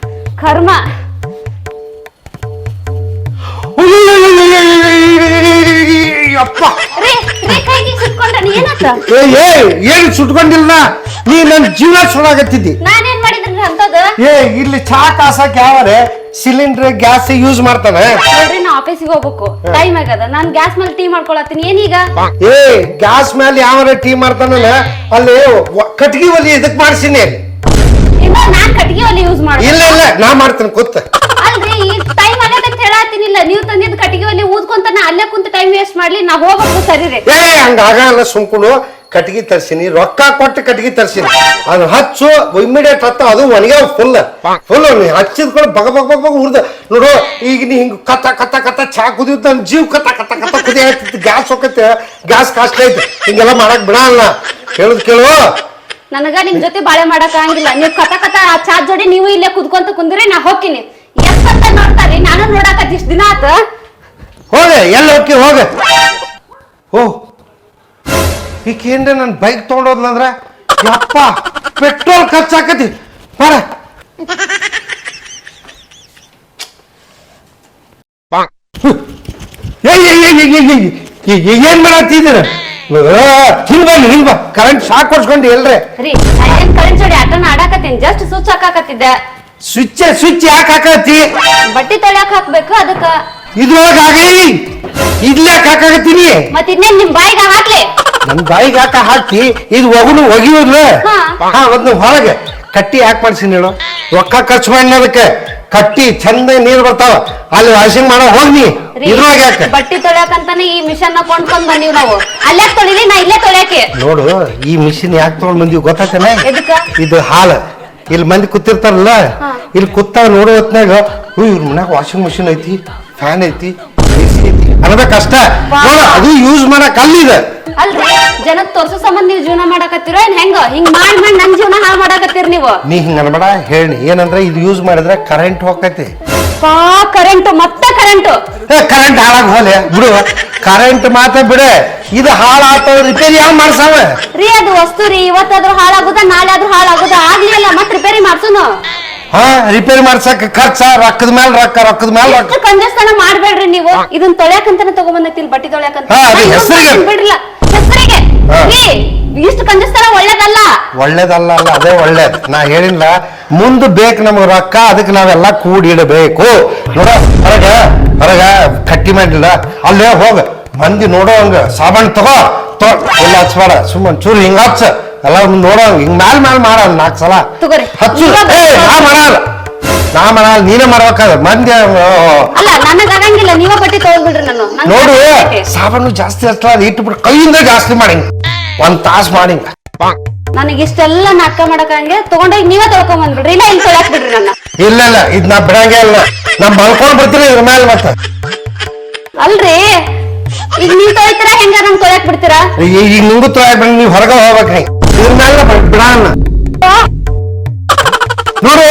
ಕರ್ಮ. ಅಪ್ಪ ಏನ್ ಸುಟ್ಕೊಂಡಿಲ್ಲ, ನೀ ನನ್ನ ಜೀವನ ಸುಳ್ಳಾಗತ್ತಿದ್ದಿ. ನಾನೇನ್ ಮಾಡಿದ್ರಿ ಅಂತದ? ಏ ಇಲ್ಲಿ ಚಾ ಕಾಸಕ್ ಯಾವರೆ ಸಿಲಿಂಡರ್ ಗ್ಯಾಸ್ ಯೂಸ್ ಮಾಡ್ತಾನೆ. ನೋಡ್ರಿ ನಾ ಆಫೀಸಿಗೆ ಹೋಗ್ಬೇಕು, ಟೈಮ್ ಆಗದ. ನಾನ್ ಗ್ಯಾಸ್ ಮೇಲೆ ಟೀ ಮಾಡ್ಕೊಳತ್ತೀನಿ. ಏನೀಗ? ಏ ಗ್ಯಾಸ್ ಮೇಲೆ ಯಾವರೆ ಟೀ ಮಾಡ್ತಾನಲ್ಲ ಅಲ್ಲಿ ಕಟ್ಗಿ ಒಲಿ ಇದಕ್ ಮಾಡ್ಸಿನಿ. ಇನ್ನ ನಾನ್ ಕಟ್ಗೆ ಒಲೆ ಯೂಸ್ ಮಾಡ. ಇಲ್ಲ ಇಲ್ಲ ನಾ ಮಾಡ್ತೇನೆ ಕೂತ್. ಅಲ್ರಿ ಈ ಟೈಮ್ ಆಗದ ಅಂತ ಹೇಳತ್ತೀನಿಲ್ಲ. ನೀವು ತಂದಿದ್ ಕಟ್ಗೆ ಒಲೆ ಊದ್ಕೊಂತ ನಾ ಅಲ್ಲೇ ಕುಂತ ಟೈಮ್ ವೇಸ್ಟ್ ಮಾಡ್ಲಿ. ನಾ ಹೋಗ್ಬೇಕು. ಸರಿ ರೀ. ಏ ಹಂಗಾಗಲ್ಲ ಸುಮ್ಕುನು. ಕಟ್ಗಿ ತರ್ಸಿನಿ, ರೊಕ್ಕ ಕೊಟ್ಟು ಕಟ್ಗಿ ತರ್ಸಿನಿ. ಅದು ಹಚ್ಚು ಇಮಿಡಿಯೇಟ್ ಹತ್ತ, ಅದು ಒಣಗ್ಯಾವ ಫುಲ್ ಹಚ್ಚಿದ ಕೂಡ ಬಗ ಬಗ ಬಗ ಬಗ ಉರ್ದ ನೋಡು. ಈಗ ನೀ ಹಿಂಗ್ ಕತ್ತ ಕತ್ತ ಕತ್ತ ಚಾ ಕುದಿಯುತ್ತ ನನ್ ಜೀವ್ ಕತ್ತ ಕತ್ತ ಕತ್ತ ಕುದಿ ಆಯ್ತಿತ್ತು. ಗ್ಯಾಸ್ ಹೋಗತ್ತೆ, ಗ್ಯಾಸ್ ಕಾಸ್ಟ್ ಐತಿ. ಹಿಂಗೆಲ್ಲ ಮಾಡಕ್ ಬಿಡಲ್ಲ. ಹೇಳುದ್ ಕೇಳು. ನನಗ ನಿಮ್ ಜೊತೆ ಬಾಳೆ ಮಾಡಕ್ ಆಗಂಗಿಲ್ಲ. ನೀವು ಕಥ ಕಥ ಚಾ ಜೋಡಿ ನೀವು ಇಲ್ಲೇ ಕುದ್ಕೊಂತ ಕುಂದ್ರಿ ನಾ ಹೋಗ್ತೀನಿ. ಎಷ್ಟಂತ ನೋಡ್ತಾರಿ? ನಾನು ನೋಡಾಕತ್ ಇಷ್ಟ ದಿನ ಆತ. ಹೋಗ ಎಲ್ಲ ಹೋಗಿ ಹೋಗ. ಓ ಈಗೇನ್ರೆ ನನ್ನ ಬೈಕ್ ತೊಗೊಂಡೋದ್ಲಂದ್ರ ಯಪ್ಪ ಪೆಟ್ರೋಲ್ ಖರ್ಚಾಕತಿ ಬರ. ಏನ್ ಮಾಡತ್ತಿದ್ದೀರ? ಹಿಂಗ್ ಬನ್ನಿ, ಹಿಂಗ್ ಬಾ. ಕರೆಂಟ್ ಶಾಕ್ ಕೊಡ್ಸ್ಕೊಂಡು ಎಲ್ರೆ ರೀ ನಾ ಏನ್ ಕರೆಂಟ್ ಜೋಡಿ ಆಟನ ಆಡಾಕತ್ತೀನಿ. ಜಸ್ಟ್ ಸ್ವಿಚ್ ಹಾಕಾಕತ್ತಿದ್ದೆ. ಸ್ವಿಚ್ ಯಾಕೆ ಹಾಕತ್ತಿ? ಬಟ್ಟಿ ತೊಳ್ಯಾಕ್ ಹಾಕ್ಬೇಕು ಅದಕ್ಕ. ಇದ್ರೊಳಗಾಗಿ ಇದ್ಲ್ಯಾಕ್ ಹಾಕಾಕತ್ತೀನಿ? ಮತ್ ಇನ್ನೇನ್ ನಿಮ್ ಬಾಯಿಗೆ ಹಾಕ್ಲಿ? ನನ್ ಬಾಯಿಗೆ ಹಾಕ ಹಾಕಿ ಇದು ಒಗಿಯೋದ್ಲ. ಹಾ ಒಂದು ಹೊರಗೆ ಕಟ್ಟಿ ಯಾಕೆ ಮಾಡ್ಸಿನಿ ಹೇಳು? ರೊಕ್ಕ ಖರ್ಚು ಮಾಡಿ ಅದಕ್ಕೆ ಕಟ್ಟಿ ಚಂದ ನೀರ್ ಬರ್ತಾವ. ಅಲ್ಲಿ ವಾಷಿಂಗ್ ಮಾಡೋ ಹೋಗ್ನಿ. ಇದ್ರೊಳಗೆ ಯಾಕೆ? ಬಟ್ಟಿ ತೊಳ್ಯಾಕಂತಾನೆ ಈ ಮಿಷನ್ ಕೊಂಡ್ಕೊಂಡ್ ಬಂದೀವಿ ನಾವು. ಅಲ್ಲೇ ತೊಳಿಲಿ, ನಾ ಇಲ್ಲೇ ತೊಳ್ಯಾಕೆ. ನೋಡು ಈ ಮಿಷಿನ್ ಯಾಕೆ ತಗೊಂಡ್ ಬಂದೀವಿ ಗೊತ್ತಾತೇನೆ? ಎದಕ್ಕ? ಇದು ಹಾಲು. ಇಲ್ಲಿ ಮಂದಿ ಕೂತಿರ್ತಾರಲ್ಲ, ಇಲ್ಲಿ ಕೂತಾಗ ನೋಡೋ ಹೊತ್ನಾಗ ಇವ್ರ ಮನ್ಯಾಗ ವಾಷಿಂಗ್ ಮಿಷಿನ್ ಐತಿ, ಫ್ಯಾನ್ ಐತಿ, AC ಐತಿ ಅನ್ನಬೇಕಷ್ಟ. ಅದು ಯೂಸ್ ಮಾಡಕ್ ಅಲ್ಲಿದೆ. ಅಲ್ರಿ ಜನಕ್ ತೋರ್ಸೋ ಸಂಬಂಧ ನೀವು ಜೀವನ ಮಾಡಾಕತ್ತೀರೋ ಏನ್ ಹೆಂಗ? ಹಿಂಗ್ ಮಾಡ್ ಮಾಡಿ ನನ್ ಜೀವನ ಹಾಳು ಮಾಡಾಕತ್ತೀರಿ ನೀವು. ನೀ ಹಿಂಗ ಅನ್ಬೇಡ. ಹೇಳಿ ಏನಂದ್ರೆ ಇದು ಯೂಸ್ ಮಾಡಿದ್ರೆ ಕರೆಂಟ್ ಹೋಗೈತಿ. ಕರೆಂಟ್ ಮತ್ತೆ ಕರೆಂಟ್ ಕರೆಂಟ್ ಹಾಳಾಗ ಹೋಲೆ ಬಿಡು. ಕರೆಂಟ್ ಮಾತ್ರ ಬಿಡೆ. ಇದು ಹಾಳಾತ ರಿಪೇರಿ ಯಾವ ಮಾಡ್ಸಾವ ರೀ? ಅದು ವಸ್ತು ರೀ. ಇವತ್ತಾದ್ರೂ ಹಾಳಾಗುದ, ನಾಳೆ ಆದ್ರೂ ಹಾಳಾಗುದ. ಆಗ್ಲಿಲ್ಲ ಮತ್ ರಿಪೇರಿ ಮಾಡ್ಸುನು. ಹಾ ರಿಪೇರಿ ಮಾಡ್ಸಕ್ ಖರ್ಚ, ರೊಕ್ಕದ ಮೇಲೆ ರೊಕ್ಕ, ರೊಕ್ಕದ ಮೇಲೆ ರೊಕ್ಕ. ಕಂಜಸ್ತನ ಮಾಡ್ಬೇಡ್ರಿ ನೀವು. ಇದನ್ನ ತೊಳ್ಯಾಕಂತಾನೆ ತಗೊಂಬಂದೈತಿ, ಬಟ್ಟಿ ತೊಳ್ಯಾಕಂತ. ಅದು ಹೆಸರಿಗೆ ಬಿಡ್ರಿಲ್ಲ ಹೆಸರಿಗೆ. ಇಷ್ಟು ಕಂಜಸ್ತಾನ ಒಳ್ಳೇದಲ್ಲ. ಒಳ್ಳೇದಲ್ಲ ಅಲ್ಲ, ಅದೇ ಒಳ್ಳೇದ್. ನಾ ಹೇಳಿಲ್ಲ ಮುಂದ್ ಬೇಕು ನಮಗ್ ರೊಕ್ಕ, ಅದಕ್ಕೆ ನಾವೆಲ್ಲ ಕೂಡಿಡಬೇಕು. ನೋಡ ಹೊರಗ ಕಟ್ಟಿ ಮಾಡಿಲ್ಲ, ಅಲ್ಲೇ ಹೋಗ ಮಂದಿ ನೋಡೋ ಹಂಗ ಸಾಬಾನ್ ತಗೋ ಎಲ್ಲ ಹಚ್ಬೇಡ. ಸುಮ್ಮನೆ ಚೂರು ಹಿಂಗ ಹಚ್ಚ ಎಲ್ಲ ನೋಡೋ ಹಿಂಗ್ ಮ್ಯಾಲ್ ಮಾಡ 4 ಸಲ ತಗೋರಿ. ಹಚ್ಚು. ನಾ ಮಾಡಲ್ಲ ನೀನೇ ಮಾಡ್ಬೇಕಾದ ಮಂದಿ. ಅಲ್ಲ ನನಗ ಆಗಂಗಿಲ್ಲ. ನೀವ ಬಟ್ಟಿ ತೊಳ್ಬಿಡ್ರಿ. ನಾನು ನೋಡು ಸಾಬಾನು ಜಾಸ್ತಿ ಹಚ್ಚಲ, ಇಟ್ಬಿಟ್ಟು ಕೈಯಿಂದ ಜಾಸ್ತಿ ಮಾಡಿ 1 ತಾಸು ಮಾಡಿ. ನನಗೆ ಇಷ್ಟೆಲ್ಲ ನಾಟಕ ಮಾಡಕಂಗೆ ತಗೊಂಡೋಗಿ ನೀವೇ ತೊಳ್ಕೊಂಡ್ ಬಂದ್ಬಿಡ್ರಿ. ಇಲ್ಲ ಇಲ್ಲಿ ತೊಳ್ಯಾಕ್ ಬಿಡ್ರಿ ನನ್ನ. ಇಲ್ಲ ಇಲ್ಲ ಇದ್ ನಾ ಬಿಡಂಗೆ ಇಲ್ಲ. ನಾ ಮಲ್ಕೊಂಡ್ ಬರ್ತೀನಿ ಇದ್ರ ಮೇಲೆ. ಮತ್ತೆ ಅಲ್ರಿ ಈಗ ನೀವ್ ತೊಳಿತೀರಾ ಹೆಂಗ? ನಂಗೆ ತೊಳ್ಯಾಕ್ ಬಿಡ್ತೀರಾ? ಈಗ ನಿಂಗೂ ತೊಳಕ್ ಬಂದ್ ನೀವ್ ಹೊರಗೆ ಹೋಗ್ಬೇಕ್ರಿ. ಇದ್ರ ಮೇಲೆ ಬಿಡಣ್ಣ ನೋಡು.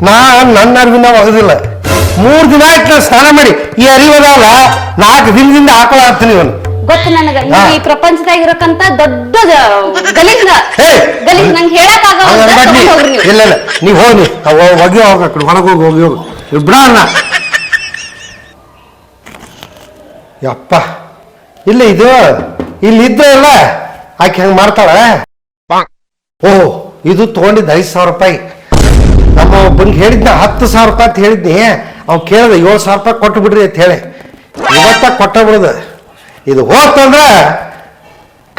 ನಾ ನನ್ನ ಅರಿವಿನ ಒಗದಿಲ್ಲ. 3 ದಿನ ಆಯ್ತು ನಾ ಸ್ನಾನ ಮಾಡಿ. ಈ ಅರಿವದಲ್ಲ 4 ದಿನದಿಂದ ಹಾಕೊಳ ಹಾಕ್ತೀನಿ ಇವನು. ಗೊತ್ತು ನನಗ. ನೀವು ಈ ಪ್ರಪಂಚದಾಗ ಇರಕ್ಕಂತ ದೊಡ್ಡ ಗಲೀಜ್ ನಂಗೆ ಹೇಳಕ್ ಆಗಲ್ಲ. ಇಲ್ಲ ಇಲ್ಲ ನೀವ್ ಹೋಗಿ ಒಗಿ ಹೋಗ ಹೊರಗೆ ಹೋಗಿ ಬಿಡಣ್ಣ. ಯಪ್ಪ ಇಲ್ಲ ಇದು ಇಲ್ಲಿ ಇದ್ದ ಇಲ್ಲ ಆಕೆ ಹೆಂಗ್ ಮಾಡ್ತಾಳ. ಓಹ್ ಇದು ತಗೊಂಡಿದ್ದ 5,000 ರೂಪಾಯಿ. ನಮ್ಮ ಒಬ್ಬನಿಗೆ ಹೇಳಿದ್ನ 10,000 ರೂಪಾಯಿ ಅಂತ ಹೇಳಿದ್ನಿ. ಅವ್ನು ಕೇಳಿದ 7,000 ರೂಪಾಯಿ ಕೊಟ್ಟು ಬಿಡ್ರಿ ಅಂತ ಹೇಳಿ ಇವತ್ತ ಕೊಟ್ಟ ಬಿಡುದು. ಇದು ಹೋತಂದ್ರ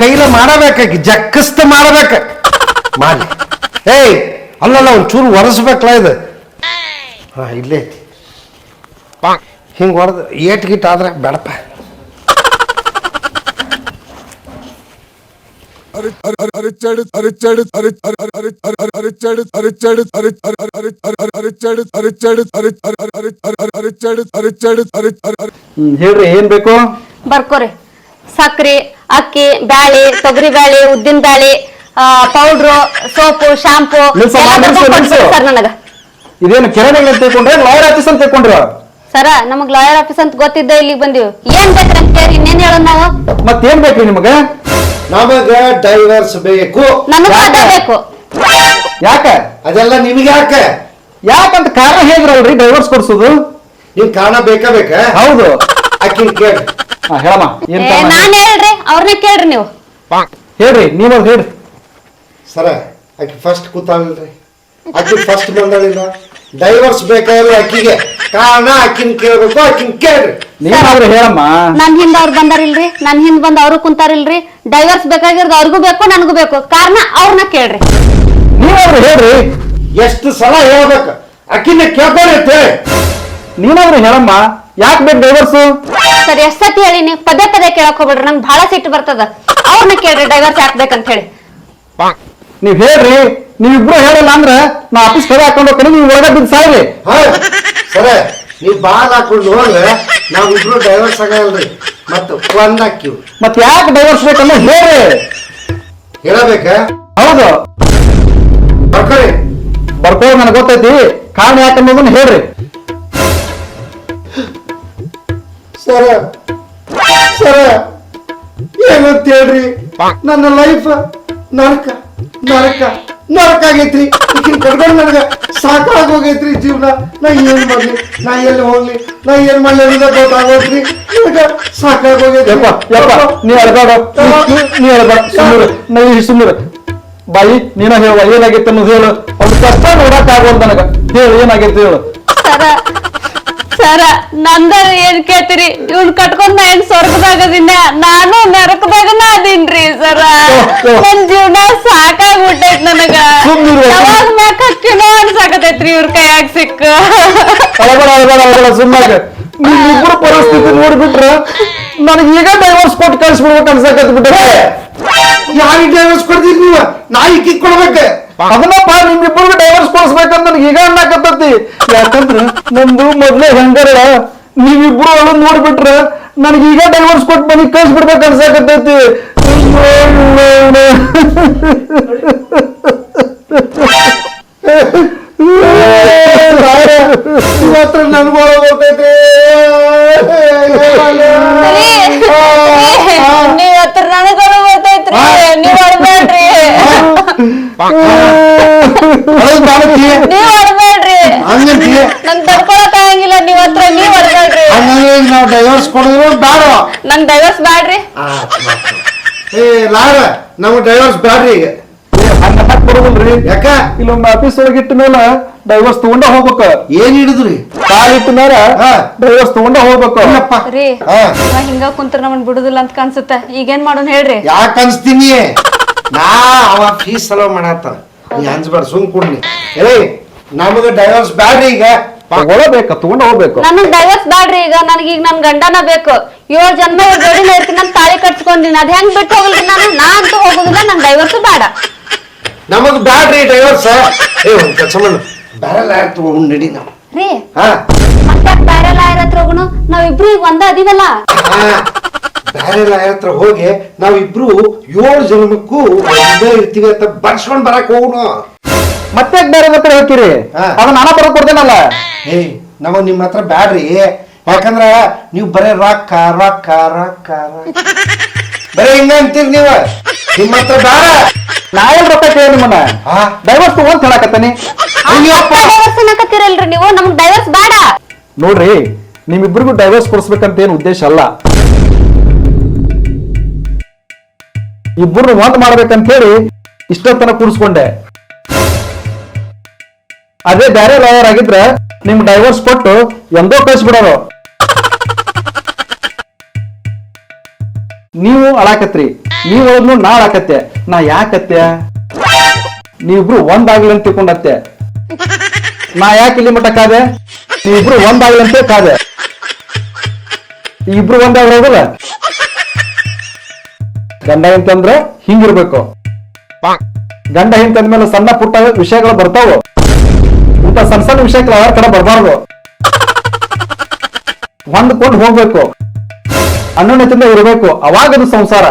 ಕೈಲ ಮಾಡಬೇಕಾಕಿ ಜಕ್ಕಸ್ತ ಮಾಡಬೇಕ ಮಾಡಿ. ಅಲ್ಲಲ್ಲ ಒಂಚೂರು ಒರೆಸ್ಬೇಕಲ್ಲ ಇದು. ಹಾ ಇಲ್ಲೇ ಹಿಂಗ್ ಹೊಡೆದು ಏಟ್ ಗಿಟ್ ಆದ್ರೆ ಬೇಡಪ್ಪ. ಹೇಳ್ರಿ ಏನ್ ಬೇಕು? ಬರ್ಕೋರಿ. ಸಕ್ರಿ, ಅಕ್ಕಿ, ಬ್ಯಾಳಿ, ತೊಗರಿ ಬ್ಯಾಳಿ, ಉದ್ದಿನ ಬ್ಯಾಳಿ, ಪೌಡ್ರು, ಸೋಪು, ಶಾಂಪು ಸರ್ ನನಗ. ಇದೇನು ಕಿರಾಣಿ ಅಂತ ತಿಳ್ಕೊಂಡ್ರೆ ಲಾಯರ್ ಆಫೀಸ್ ಅಂತ ತಿಳ್ಕೊಂಡ್ರ? ಸರ ನಮಗ್ ಲಾಯರ್ ಆಫೀಸ್ ಅಂತ ಗೊತ್ತಿದ್ದ ಇಲ್ಲಿಗೆ ಬಂದಿವಿ. ಏನ್ ಬೇಕ್ರಿ ಅಂತ ಕೇಳಿ ಇನ್ನೇನ್ ಹೇಳೋದ್ ನಾವು? ಮತ್ತೇನ್ ಬೇಕ್ರಿ ನಿಮಗ? ನಮಗ ಡೈವರ್ಸ್ ಬೇಕು. ನನಗೂ ಅದೇ ಬೇಕು. ಯಾಕೆ? ಅದೆಲ್ಲ ನಿಮ್ಗೆ ಯಾಕೆ? ಯಾಕಂತ ಕಾರಣ ಹೇಳಿದ್ರಲ್ರಿ ಡೈವರ್ಸ್ ಕೊಡ್ಸೋದು. ನಿನ್ ಕಾರಣ ಬೇಕ? ಹೌದು. ಆಕಿನ್ ಕೇಳಿ ಹೇಳಮ್ಮ ಏನ್ ಕಾರಣ? ನಾನ್ ಹೇಳ್ರಿ, ಅವ್ರನ್ನೇ ಕೇಳ್ರಿ ನೀವು. ಹೇಳ್ರಿ ನೀವ್ ಹೇಳ್ರಿ. ಸರ ಆಕಿ ಫಸ್ಟ್ ಕೂತಾಳಿಲ್ರಿ, ಆಕಿ ಫಸ್ಟ್ ಬಂದಾಳಿಲ್ಲ. ಡೈವರ್ಸ್ ಬೇಕಾದ್ರೆ ಆಕಿಗೆ ಕಾರಣ ಆಕಿನ್ ಕೇಳ್ಬೇಕು, ಆಕಿನ್ ಕೇಳ್ರಿ. ನೀವಾದ್ರೂ ಹೇಳಮ್ಮ. ನನ್ ಹಿಂದ ಅವ್ರು ಬಂದಾರಿಲ್ರಿ, ನನ್ ಹಿಂದ್ ಬಂದ್ ಅವ್ರು ಕುಂತಾರಿಲ್ರಿ. ಡೈವರ್ಸ್ ಬೇಕಾಗಿರೋದು ಅವ್ರಿಗೂ ಬೇಕು ನನಗೂ ಬೇಕು, ಕಾರಣ ಅವ್ರನ್ನ ಕೇಳ್ರಿ. ನೀವಾದ್ರೂ ಹೇಳ್ರಿ. ಎಷ್ಟು ಸಲ ಹೇಳ್ಬೇಕು, ಆಕಿನ ಕೇಳ್ಕೊಳ್ಳಿ ಅಂತ ಹೇಳಿ. ನೀನಾದ್ರೂ ಹೇಳಮ್ಮ, ಯಾಕೆ ಬೇಕು ಡೈವರ್ಸು? ಸರ್ ಎಷ್ಟ್ ಸತಿ ಹೇಳಿನಿ, ಪದೇ ಪದೇ ಕೇಳಕ್ ಹೋಗ್ಬೇಡ್ರಿ, ನಂಗೆ ಬಹಳ ಸಿಟ್ಟು ಬರ್ತದ. ಅವ್ರನ್ನ ಕೇಳ್ರಿ ಡೈವರ್ಸ್ ಹಾಕ್ಬೇಕಂತ ಹೇಳಿ. ನೀವ್ ಹೇಳ್ರಿ. ನೀವಿಬ್ರು ಹೇಳಿಲ್ಲ ಅಂದ್ರೆ ನಾ ಆಫೀಸ್ ಕಡೆ ಹಾಕೊಂಡು ಹೋಗ್ತೀನಿ, ನೀವು ಒಳಗೆ ಬಿದ್ದು ಸಾಯ್ರಿ. ಹಾ ಸರ, ನೀವ್ ಬಾಲ್ ಹಾಕೊಂಡು ಹೋದ್ರೆ ನಾವಿಬ್ರು ಡೈವರ್ಸ್ ಆಗಲ್ರಿ, ಮತ್ತು ಒಂದ್ ಹಾಕಿವ್. ಮತ್ ಯಾಕೆ ಡೈವರ್ಸ್ ಬೇಕನ್ನ ಹೇಳ್ರಿ. ಹೇಳಬೇಕ? ಹೌದು, ಬರ್ಕೊಳ್ಳಿ. ಬರ್ಕೋದ್ ನನಗೆ ಗೊತ್ತೈತಿ, ಕಾರಣ ಯಾಕನ್ನೋದನ್ನ ಹೇಳ್ರಿ. ಸರ ಸರ ಏನಂತ ಹೇಳ್ರಿ, ನನ್ನ ಲೈಫ್ ನರಕ ನರಕ ನರಕ ಆಗೈತ್ರಿ. ಈಗಿನ ಕಡ್ಕೊಂಡು ನನಗ ಸಾಕಾಗಿ ಹೋಗೈತ್ರಿ ಜೀವನ. ನಾ ಏನ್ ಮಾಡ್ಲಿ, ನಾ ಎಲ್ಲಿ ಹೋಗ್ಲಿ, ನಾ ಏನ್ ಮಾಡ್ಲಿ ಅನ್ನೋದ ಗೊತ್ತಾಗೋದ್ರಿ. ನನಗ ಸಾಕಾಗಿ ಹೋಗೈತ್ರಿ. ಯಪ್ಪ ನೀ ಅಳ್ಬೇಡ, ನೀ ಅಳ್ಬೇಡ, ಸುಮ್ಮರು ನೈ ಸುಮ್ಮರು. ಬಾಯಿ ನೀನ ಹೇಳುವ ಏನಾಗೈತೆ ಅನ್ನೋದು ಹೇಳು. ಅವ್ನು ಕಷ್ಟ ನೋಡಕ್ ಆಗೋದು ನನಗ. ಹೇಳು ಏನಾಗೈತೆ ಹೇಳು. ಸರ ನಂದ ಏನ್ ಕೇಳ್ತೀರಿ? ಇವ್ನ್ ಕಟ್ಕೊಂಡ್ ನಾ ಏನ್ ಸ್ವರ್ಗದಾಗದಿನ, ನಾನು ನರಕದಾಗನ ಅದೀನ್ರಿ ಸರ. ನನ್ ಜೀವನ ಸಾಕಾಗ್ಬಿಟ್ಟೈತ್ ನನಗ. ಯಾವಾಗ ಮ್ಯಾಕ್ ಹಾಕಿನೋ ಅನ್ಸಾಕತೈತ್ರಿ ಇವ್ರ ಕೈಯಾಗ ಸಿಕ್ಕ. ಅಳಬೇಡ ಅಳಬೇಡ ಅಳಬೇಡ, ಸುಮ್ಮನೆ ನಿಮ್ಮಿಬ್ಬರು ಪರಿಸ್ಥಿತಿ ನೋಡ್ಬಿಟ್ರ ನನಗೆ ಈಗ ಡೈವರ್ಸ್ ಕೊಟ್ಟು ಕಳ್ಸ್ಬಿಡ್ಬೇಕು ಅನ್ಸಕತ್ ಬಿಟ್ಟೆ. ಯಾರಿಗೆ ಡೈವರ್ಸ್ ಕೊಡ್ತೀರಿ ನೀವು? ನಾ ಈಕಿ ಕೊಡ್ಬೇಕ. ಅದನ್ನಪ್ಪ, ನಿಮ್ಮಿಬ್ಬರಿಗೆ ಡೈವರ್ಸ್ ಕೊಡಿಸ್ಬೇಕಂತ ನನಗೆ ಈಗ ಅನ್ನಕತ್ತೈತಿ. ಯಾಕಂದ್ರ ನಮ್ದು ಮೊದ್ಲೇ ಹೆಂಗಾರ, ನೀವಿಬ್ರು ಅವಳು ನೋಡ್ಬಿಟ್ರ ನನಗೆ ಈಗ ಡೈವರ್ಸ್ ಕೊಟ್ಟು ಮನೆಗೆ ಕಳ್ಸ್ಬಿಡ್ಬೇಕು ಅನ್ಸಕತ್ತೈತಿ. ಇವತ್ತು ನನ್ಗೊಳ ಗೊತ್ತೈತಿ. ನೀವ್ ಹತ್ರ ನನಗಳು ಗೊತ್ತೈತ್ರಿ, ನೀವ್ ಅಳ್ಬೇಡ್ರಿ, ನೀವ್ ಅಳ್ಬೇಡ್ರಿ. ನನ್ ತಡ್ಕೊಳಕ್ ಆಗಂಗಿಲ್ಲ ನೀವ್ ಹತ್ರ, ನೀವ್ ಅಳ್ಬೇಡ್ರಿ. ಹಂಗಾಗಿ ನಾವು ಡೈವರ್ಸ್ ಕೊಡಿದ್ರು ಬೇಡ. ನನ್ ಡೈವರ್ಸ್ ಬ್ಯಾಡ್ರಿ. ಏ ಲಾರ, ನಮ್ಗೆ ಡೈವರ್ಸ್ ಬ್ಯಾಡ್ರಿ ಈಗ. ಕೊಡುದಿಲ್ರಿ. ಯಾಕ? ಇಲ್ಲೊಮ್ಮೆ ಆಫೀಸ್ ಒಳಗಿಟ್ಟ ಮೇಲೆ ಡೈವರ್ಸ್ ತಗೊಂಡ ಹೋಗ್ಬೇಕ. ಏನ್ ಹಿಡಿದ್ರಿ? ಕಾಲಿಟ್ಟ ಮೇಲೆ ಡೈವರ್ಸ್ ತಗೊಂಡ ಹೋಗ್ಬೇಕು. ರೀ ಇವ ಹಿಂಗ ಕುಂತ್ರ ನಮ್ಮನ್ ಬಿಡುದಿಲ್ಲ ಅಂತ ಕಾಣಿಸುತ್ತ. ಈಗೇನ್ ಮಾಡೋಣ ಹೇಳ್ರಿ. ಯಾಕ ಅನ್ಸ್ತೀನಿ? ನಾ ಅವ ಫೀಸ್ ಸಲೋ ಮಾಡತ್ತಾನ, ನೀ ಹಂಚ್ಬೇಡ, ಸುಮ್ ಕೊಡ್ಲಿ. ಏ ನಮಗ ಡೈವರ್ಸ್ ಬ್ಯಾಡ್ರಿ ಈಗ. ತಗೊಳ್ಬೇಕ, ತಗೊಂಡ ಹೋಗ್ಬೇಕು. ನನಗ್ ಡೈವರ್ಸ್ ಬ್ಯಾಡ್ರಿ ಈಗ. ನನಗೀಗ ನನ್ ಗಂಡನ ಬೇಕು. 7 ಜನ್ಮ ಜೋಡಿನ ಇರ್ತೀನಿ, ನನ್ ತಾಳಿ ಕಟ್ಸ್ಕೊಂಡಿನಿ. ಅದ್ ಹೆಂಗ್ ಬಿಟ್ಟು ಹೋಗಲ್ರಿ ನಾನು? ನಾ ಅಂತೂ ಹೋಗುದಿಲ್ಲ, ನನ್ ಡೈವರ್ಸ್ ಬೇಡ. ನಮಗ್ ಬ್ಯಾಡ್ರಿ ಡೈವರ್ಸ್. ಏ ಒಂದ್ ಕೆಲಸ ಮಾಡು, ಬ್ಯಾರಲ್ ಯಾರು ತಗೊಂಡ್ ನಡಿ ನಾವು. ರೀ ಹಾ ಮತ್ತೆ ಬೇರೆ ಲಾಯರ್ ಹತ್ರ ಹೋಗುನು, ನಾವಿಬ್ರು ಈಗ ಒಂದ ಅದೀವಲ್ಲ. ಬ್ಯಾರೆ ಲಾಯರ್ ಹತ್ರ ಹೋಗಿ ನಾವಿಬ್ರು 7 ಜನ್ಮಕ್ಕೂ ಒಂದೇ ಇರ್ತೀವಿ ಅಂತ ಬರ್ಸ್ಕೊಂಡ್ ಬರಕ್ ಹೋಗುನು. ಮತ್ತೆ ಬೇರೆ ಹತ್ರ ಹೋಗ್ತೀರಿ? ಅದ ನಾನ ಬರೋದ್ ಕೊಡ್ತೇನಲ್ಲ. ಏ ನಮಗ್ ನಿಮ್ ಹತ್ರ ಬ್ಯಾಡ್ರಿ. ಯಾಕಂದ್ರ ನೀವ್ ಬರೇ ರೊಕ್ಕ ರೊಕ್ಕ ರೊಕ್ಕ ಬರೇ ಹಿಂಗ ಅಂತೀರಿ ನೀವ. ನಿಮ್ ಹತ್ರ ಬ್ಯಾಡ. ನಾವೇನ್ ರೊಕ್ಕ ಕೇಳಿ ನಿಮ್ಮನ್ನ ಡೈವರ್ಸ್ ತಗೊಂಡ್ ಹೇಳಕತ್ತಾನಿ. ಡೈವರ್ಸ್ ಅನ್ನಕತ್ತೀರಲ್ರಿ ನೀವು, ನಮ್ಗ್ ಡೈವರ್ಸ್ ಬೇಡ. ನೋಡ್ರಿ, ನಿಮ್ಮಿಬ್ರಿಗೂ ಡೈವರ್ಸ್ ಕೊಡಿಸ್ಬೇಕಂತ ಏನ್ ಉದ್ದೇಶ ಅಲ್ಲ. ಇಬ್ಬರು ಒಂದ್ ಮಾಡ್ಬೇಕಂತ ಹೇಳಿ ಇಷ್ಟೊತ್ತನ ಕೂಡಿಸ್ಕೊಂಡೆ. ಅದೇ ಬೇರೆ ಲಾಯರ್ ಆಗಿದ್ರ ನಿಮ್ ಡೈವರ್ಸ್ ಕೊಟ್ಟು ಎಂದೋ ಕಳ್ಸಿಬಿಡೋರು. ನೀವು ಅಳಾಕತ್ರಿ, ನೀವ್ ಹೇಳದ್ನು ನಾ ಅಳಾಕತ್ತೆ. ನಾ ಯಾಕತ್ತೆ? ನೀವಿಬ್ರು ಒಂದಾಗ್ಲಿ ಅಂತ ತಿಳ್ಕೊಂಡತ್ತೆ. ನಾ ಯಾಕೆ ಇಲ್ಲಿ ಮಟ್ಟ ಕಾದೆ? ನೀವಿಬ್ರು ಒಂದಾಗ್ಲಿ ಅಂತ ಕಾದೆ. ಇಬ್ರು ಒಂದಾಗ್ರ ಹೋಗಲ್ಲ. ಗಂಡ ಹೆಂತಂದ್ರೆ ಹಿಂಗಿರ್ಬೇಕು. ಗಂಡ ಹೆಂತಂದ್ಮೇಲೆ ಸಣ್ಣ ಪುಟ್ಟ ವಿಷಯಗಳು ಬರ್ತಾವ. ಇಂಥ ಸಣ್ಣ ಸಣ್ಣ ವಿಷಯಕ್ಕೆ ಅವರ ಕಡೆ ಬರಬಾರ್ದು. ಹೊಂದ್ಕೊಂಡು ಹೋಗ್ಬೇಕು, ಅನ್ಯೋನ್ಯತೆಯಿಂದ ಇರಬೇಕು, ಅವಾಗದು ಸಂಸಾರ.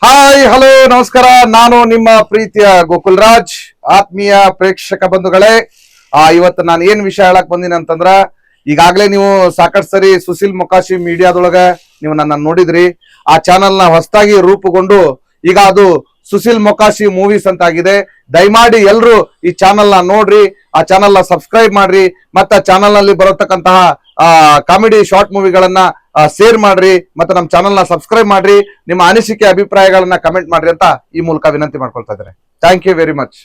ಹಾಯ್ ಹಲೋ ನಮಸ್ಕಾರ, ನಾನು ನಿಮ್ಮ ಪ್ರೀತಿಯ ಗೋಕುಲ್ ರಾಜ್. ಆತ್ಮೀಯ ಪ್ರೇಕ್ಷಕ ಬಂಧುಗಳೇ, ಇವತ್ತು ನಾನು ಏನ್ ವಿಷಯ ಹೇಳಕ್ ಬಂದಿನಿ ಅಂತಂದ್ರ, ಈಗಾಗಲೇ ನೀವು ಸಾಕಷ್ಟು ಸರಿ ಸುಶೀಲ್ ಮೊಕಾಶಿ ಮೀಡಿಯಾದೊಳಗ ನೀವು ನನ್ನ ನೋಡಿದ್ರಿ. ಆ ಚಾನೆಲ್ ನ ಹೊಸದಾಗಿ ರೂಪುಗೊಂಡು ಈಗ ಅದು ಸುಶೀಲ್ ಮೊಕಾಶಿ ಮೂವೀಸ್ ಅಂತ ಆಗಿದೆ. ದಯಮಾಡಿ ಎಲ್ರು ಈ ಚಾನೆಲ್ ನ ನೋಡ್ರಿ, ಆ ಚಾನೆಲ್ ನ ಸಬ್ಸ್ಕ್ರೈಬ್ ಮಾಡ್ರಿ, ಮತ್ತೆ ಆ ಚಾನೆಲ್ ನಲ್ಲಿ ಬರತಕ್ಕಂತಹ ಕಾಮಿಡಿ ಶಾರ್ಟ್ ಮೂವಿಗಳನ್ನ ಶೇರ್ ಮಾಡ್ರಿ ಮತ್ತೆ ನಮ್ಮ ಚಾನೆಲ್ ನ ಸಬ್ಸ್ಕ್ರೈಬ್ ಮಾಡ್ರಿ. ನಿಮ್ಮ ಅನಿಸಿಕೆ ಅಭಿಪ್ರಾಯಗಳನ್ನ ಕಮೆಂಟ್ ಮಾಡ್ರಿ ಅಂತ ಈ ಮೂಲಕ ವಿನಂತಿ ಮಾಡ್ಕೊಳ್ತಾ ಇದ್ದಾರೆ. Thank you very much.